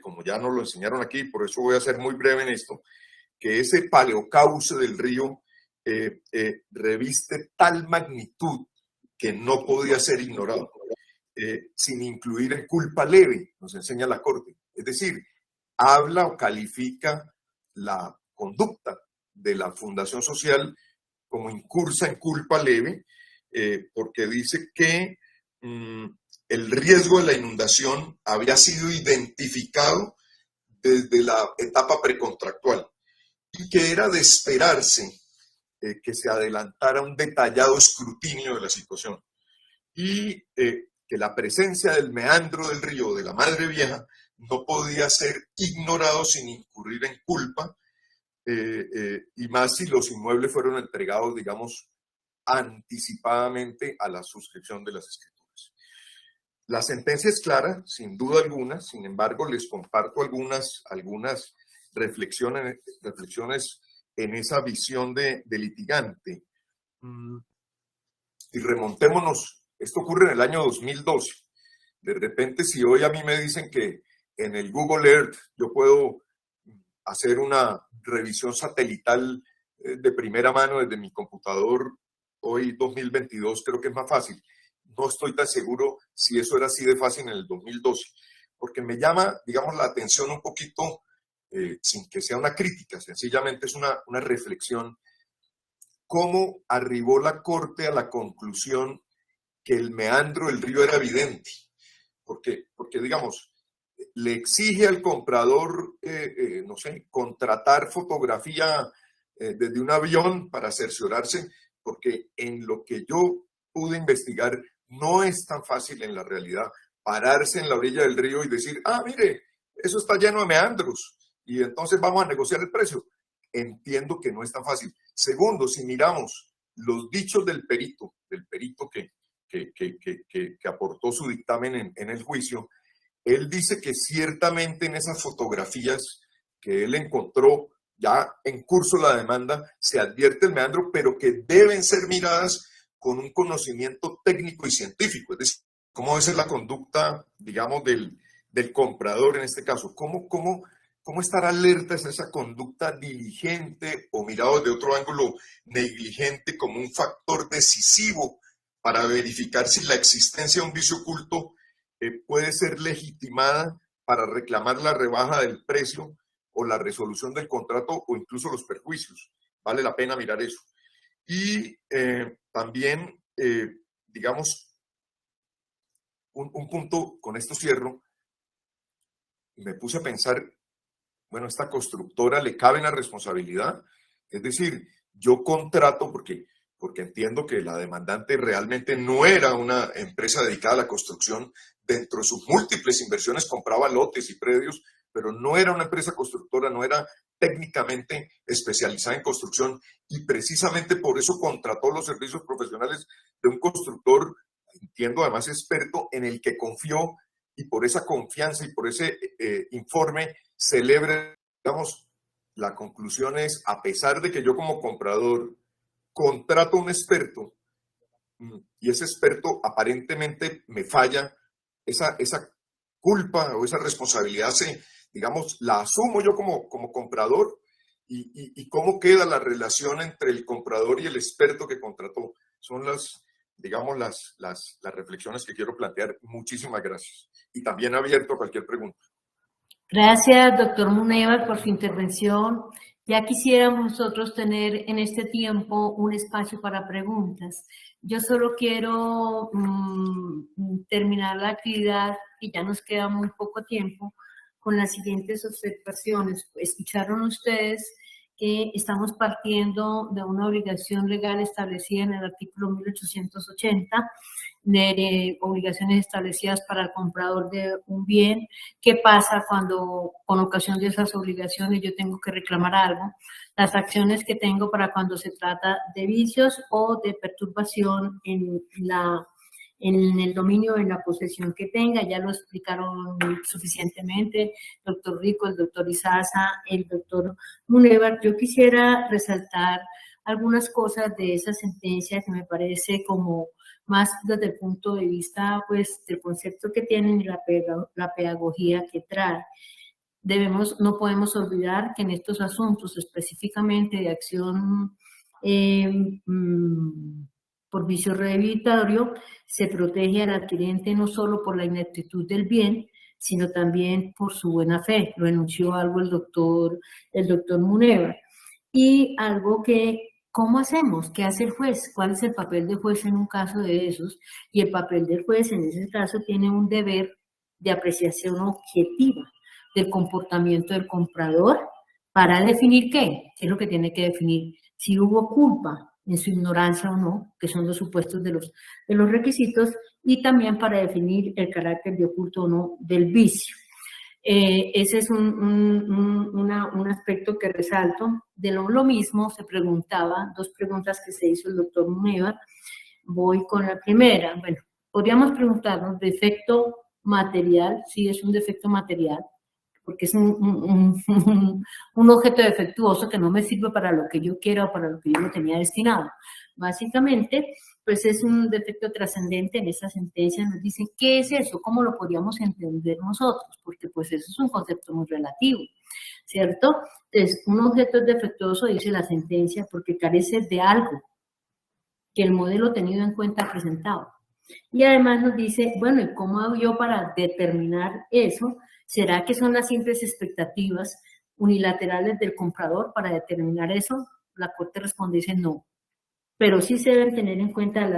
S5: como ya nos lo enseñaron aquí, por eso voy a ser muy breve en esto, que ese paleocauce del río reviste tal magnitud que no podía ser ignorado, sin incluir en culpa leve, nos enseña la Corte. Es decir, habla o califica la conducta de la Fundación Social como incursa en culpa leve, porque dice que el riesgo de la inundación había sido identificado desde la etapa precontractual y que era de esperarse que se adelantara un detallado escrutinio de la situación, y que la presencia del meandro del río de la Madre Vieja no podía ser ignorado sin incurrir en culpa, y más si los inmuebles fueron entregados, digamos, anticipadamente a la suscripción de las escrituras. La sentencia es clara, sin duda alguna. Sin embargo, les comparto algunas reflexiones en esa visión de litigante. Y remontémonos, esto ocurre en el año 2012. De repente, si hoy a mí me dicen que en el Google Earth yo puedo hacer una revisión satelital de primera mano desde mi computador, hoy 2022, creo que es más fácil. No estoy tan seguro si eso era así de fácil en el 2012, porque me llama, digamos, la atención un poquito, sin que sea una crítica, sencillamente es una reflexión. ¿Cómo arribó la Corte a la conclusión que el meandro del río era evidente? Porque digamos, le exige al comprador, no sé, contratar fotografía desde un avión para cerciorarse, porque en lo que yo pude investigar, no es tan fácil en la realidad pararse en la orilla del río y decir, mire, eso está lleno de meandros y entonces vamos a negociar el precio. Entiendo que no es tan fácil. Segundo, si miramos los dichos del perito que aportó su dictamen en el juicio, él dice que ciertamente en esas fotografías que él encontró ya en curso la demanda, se advierte el meandro, pero que deben ser miradas con un conocimiento técnico y científico. Es decir, cómo debe ser la conducta, digamos, del comprador en este caso. ¿Cómo estar alertas a esa conducta diligente o mirado de otro ángulo negligente como un factor decisivo para verificar si la existencia de un vicio oculto puede ser legitimada para reclamar la rebaja del precio o la resolución del contrato o incluso los perjuicios? Vale la pena mirar eso. Y también, digamos, un punto, con esto cierro, me puse a pensar, bueno, a esta constructora le cabe la responsabilidad, es decir, yo contrato porque entiendo que la demandante realmente no era una empresa dedicada a la construcción, dentro de sus múltiples inversiones compraba lotes y predios, pero no era una empresa constructora, no era técnicamente especializada en construcción, y precisamente por eso contrató los servicios profesionales de un constructor, entiendo además experto, en el que confió, y por esa confianza y por ese informe celebre, digamos, la conclusión es, a pesar de que yo como comprador contrato a un experto y ese experto aparentemente me falla, esa culpa o esa responsabilidad digamos, la asumo yo como comprador, y cómo queda la relación entre el comprador y el experto que contrató. Son digamos, las reflexiones que quiero plantear. Muchísimas gracias. Y también abierto a cualquier pregunta.
S2: Gracias, doctor Munevar, por su intervención. Ya quisiéramos nosotros tener en este tiempo un espacio para preguntas. Yo solo quiero terminar la actividad, y ya nos queda muy poco tiempo, con las siguientes observaciones. Escucharon ustedes que estamos partiendo de una obligación legal establecida en el artículo 1880, de obligaciones establecidas para el comprador de un bien. ¿Qué pasa cuando, con ocasión de esas obligaciones, yo tengo que reclamar algo? Las acciones que tengo para cuando se trata de vicios o de perturbación en el dominio, en la posesión que tenga. Ya lo explicaron suficientemente el doctor Rico, el doctor Izaza, el doctor Munevar. Yo quisiera resaltar algunas cosas de esa sentencia que me parece como más desde el punto de vista, pues, del concepto que tienen y la pedagogía que trae. No podemos olvidar que en estos asuntos, específicamente de acción por vicio rehabilitatorio, se protege al adquirente no solo por la ineptitud del bien, sino también por su buena fe. Lo enunció algo el doctor Munevar. Y algo que, ¿cómo hacemos? ¿Qué hace el juez? ¿Cuál es el papel del juez en un caso de esos? Y el papel del juez en ese caso tiene un deber de apreciación objetiva del comportamiento del comprador para definir qué es lo que tiene que definir, si hubo culpa en su ignorancia o no, que son los supuestos de los requisitos, y también para definir el carácter de oculto o no del vicio. Ese es un aspecto que resalto. De lo mismo se preguntaba, dos preguntas que se hizo el doctor Munevar. Voy con la primera. Bueno, podríamos preguntarnos, ¿defecto material? Sí, es un defecto material, porque es un objeto defectuoso que no me sirve para lo que yo quiera o para lo que yo lo tenía destinado. Básicamente, pues es un defecto trascendente. En esta sentencia nos dicen, ¿qué es eso? ¿Cómo lo podríamos entender nosotros? Porque pues eso es un concepto muy relativo, ¿cierto? Entonces, un objeto es defectuoso, dice la sentencia, porque carece de algo que el modelo tenido en cuenta presentaba. Y además nos dice, bueno, ¿y cómo hago yo para determinar eso? ¿Será que son las simples expectativas unilaterales del comprador para determinar eso? La Corte responde, dice no. Pero sí se deben tener en cuenta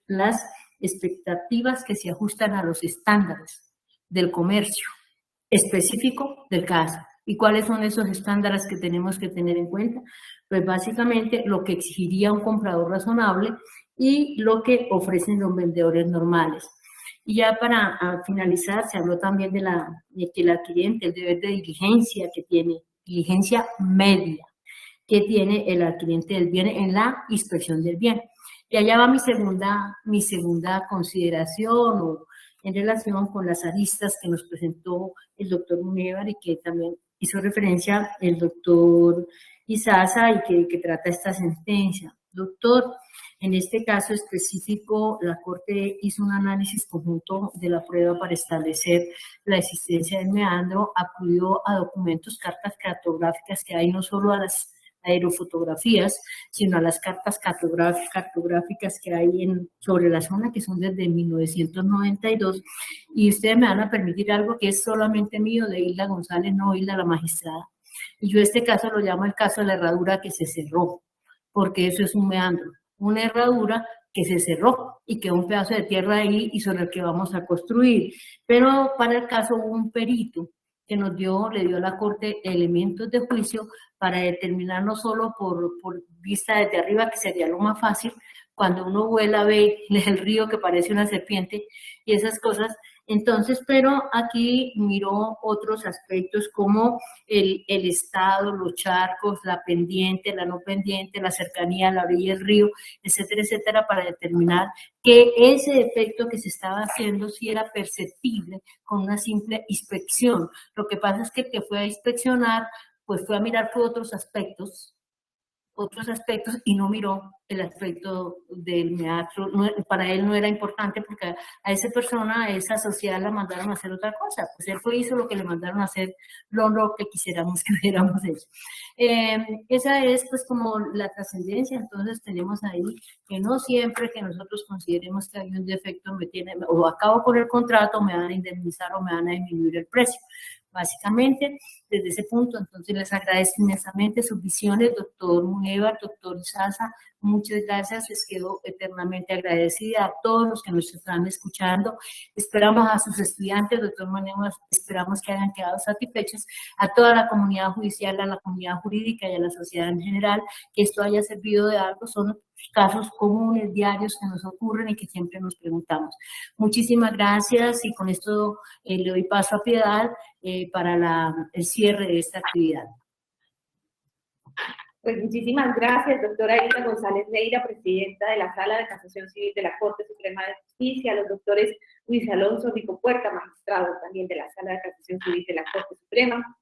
S2: las expectativas que se ajustan a los estándares del comercio específico del caso. ¿Y cuáles son esos estándares que tenemos que tener en cuenta? Pues básicamente lo que exigiría un comprador razonable y lo que ofrecen los vendedores normales. Y ya para finalizar, se habló también de que el adquirente, el deber de diligencia que tiene, diligencia media, que tiene el adquirente del bien en la inspección del bien. Y allá va mi segunda consideración, o en relación con las aristas que nos presentó el doctor Munevar y que también hizo referencia el doctor Izaza y que trata esta sentencia. Doctor, en este caso específico, la Corte hizo un análisis conjunto de la prueba para establecer la existencia del meandro, acudió a documentos, cartas cartográficas que hay, no solo a las aerofotografías, sino a las cartas cartográficas que hay sobre la zona, que son desde 1992, y ustedes me van a permitir algo que es solamente mío, de Hilda González, no Hilda la magistrada, y yo este caso lo llamo el caso de la herradura que se cerró, porque eso es un meandro, una herradura que se cerró y quedó un pedazo de tierra ahí y sobre el que vamos a construir. Pero para el caso hubo un perito que le dio a la Corte elementos de juicio para determinar no solo por vista desde arriba, que sería lo más fácil, cuando uno vuela ve el río que parece una serpiente y esas cosas. Entonces, pero aquí miró otros aspectos como el estado, los charcos, la pendiente, la no pendiente, la cercanía a la orilla del río, etcétera, etcétera, para determinar que ese efecto que se estaba haciendo sí era perceptible con una simple inspección. Lo que pasa es que el que fue a inspeccionar, pues fue a mirar por otros aspectos y no miró el aspecto del meandro. Para él no era importante porque a esa persona, a esa sociedad la mandaron a hacer otra cosa. Pues él hizo lo que le mandaron a hacer, lo que quisiéramos que hubiéramos hecho. Esa es pues como la trascendencia. Entonces tenemos ahí que no siempre que nosotros consideremos que hay un defecto o acabo con el contrato, me van a indemnizar o me van a disminuir el precio. Básicamente, desde ese punto, entonces les agradezco inmensamente sus visiones, doctor Munevar, doctor Izaza, muchas gracias, les quedo eternamente agradecida a todos los que nos están escuchando. Esperamos a sus estudiantes, doctor Munevar, esperamos que hayan quedado satisfechos, a toda la comunidad judicial, a la comunidad jurídica y a la sociedad en general, que esto haya servido de algo. Son casos comunes, diarios que nos ocurren y que siempre nos preguntamos. Muchísimas gracias y con esto le doy paso a Piedad para el cierre de esta actividad.
S1: Pues muchísimas gracias, doctora Hilda González Neira, presidenta de la Sala de Casación Civil de la Corte Suprema de Justicia, a los doctores Luis Alonso Rico Puerta, magistrado también de la Sala de Casación Civil de la Corte Suprema,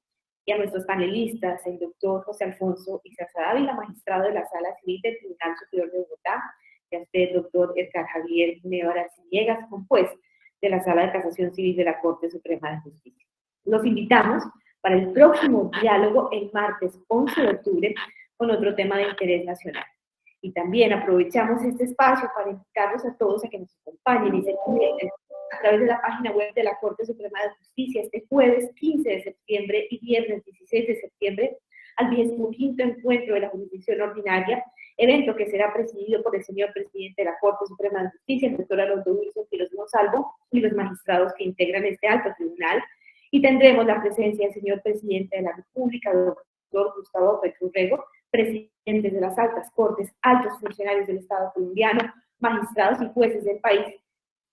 S1: y a nuestros panelistas, el doctor José Alfonso Izaza Dávila, magistrado de la Sala Civil del Tribunal Superior de Bogotá, y a usted, doctor Edgar Javier Munevar Arciniegas, juez de la Sala de Casación Civil de la Corte Suprema de Justicia. Los invitamos para el próximo diálogo el martes 11 de octubre con otro tema de interés nacional. Y también aprovechamos este espacio para invitarlos a todos a que nos acompañen y se conecten a través de la página web de la Corte Suprema de Justicia este jueves 15 de septiembre y viernes 16 de septiembre al 15º encuentro de la jurisdicción ordinaria, evento que será presidido por el señor presidente de la Corte Suprema de Justicia, el doctor Alonso Wilson Quiroz Monsalvo, y los magistrados que integran este alto tribunal, y tendremos la presencia del señor presidente de la República, doctor Gustavo Petro Rego, presidentes de las altas cortes, altos funcionarios del Estado colombiano, magistrados y jueces del país,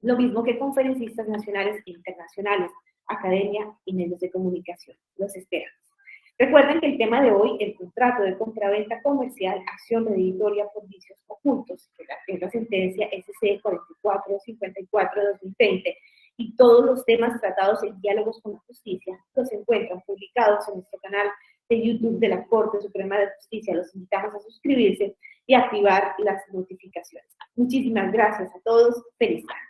S1: lo mismo que conferencistas nacionales e internacionales, academia y medios de comunicación. Los esperamos. Recuerden que el tema de hoy, el contrato de compraventa comercial, acción reditoria por vicios ocultos, que es la sentencia SC 4454-2020, y todos los temas tratados en Diálogos con la Justicia, los encuentran publicados en nuestro canal de YouTube de la Corte Suprema de Justicia. Los invitamos a suscribirse y activar las notificaciones. Muchísimas gracias a todos. Feliz tarde.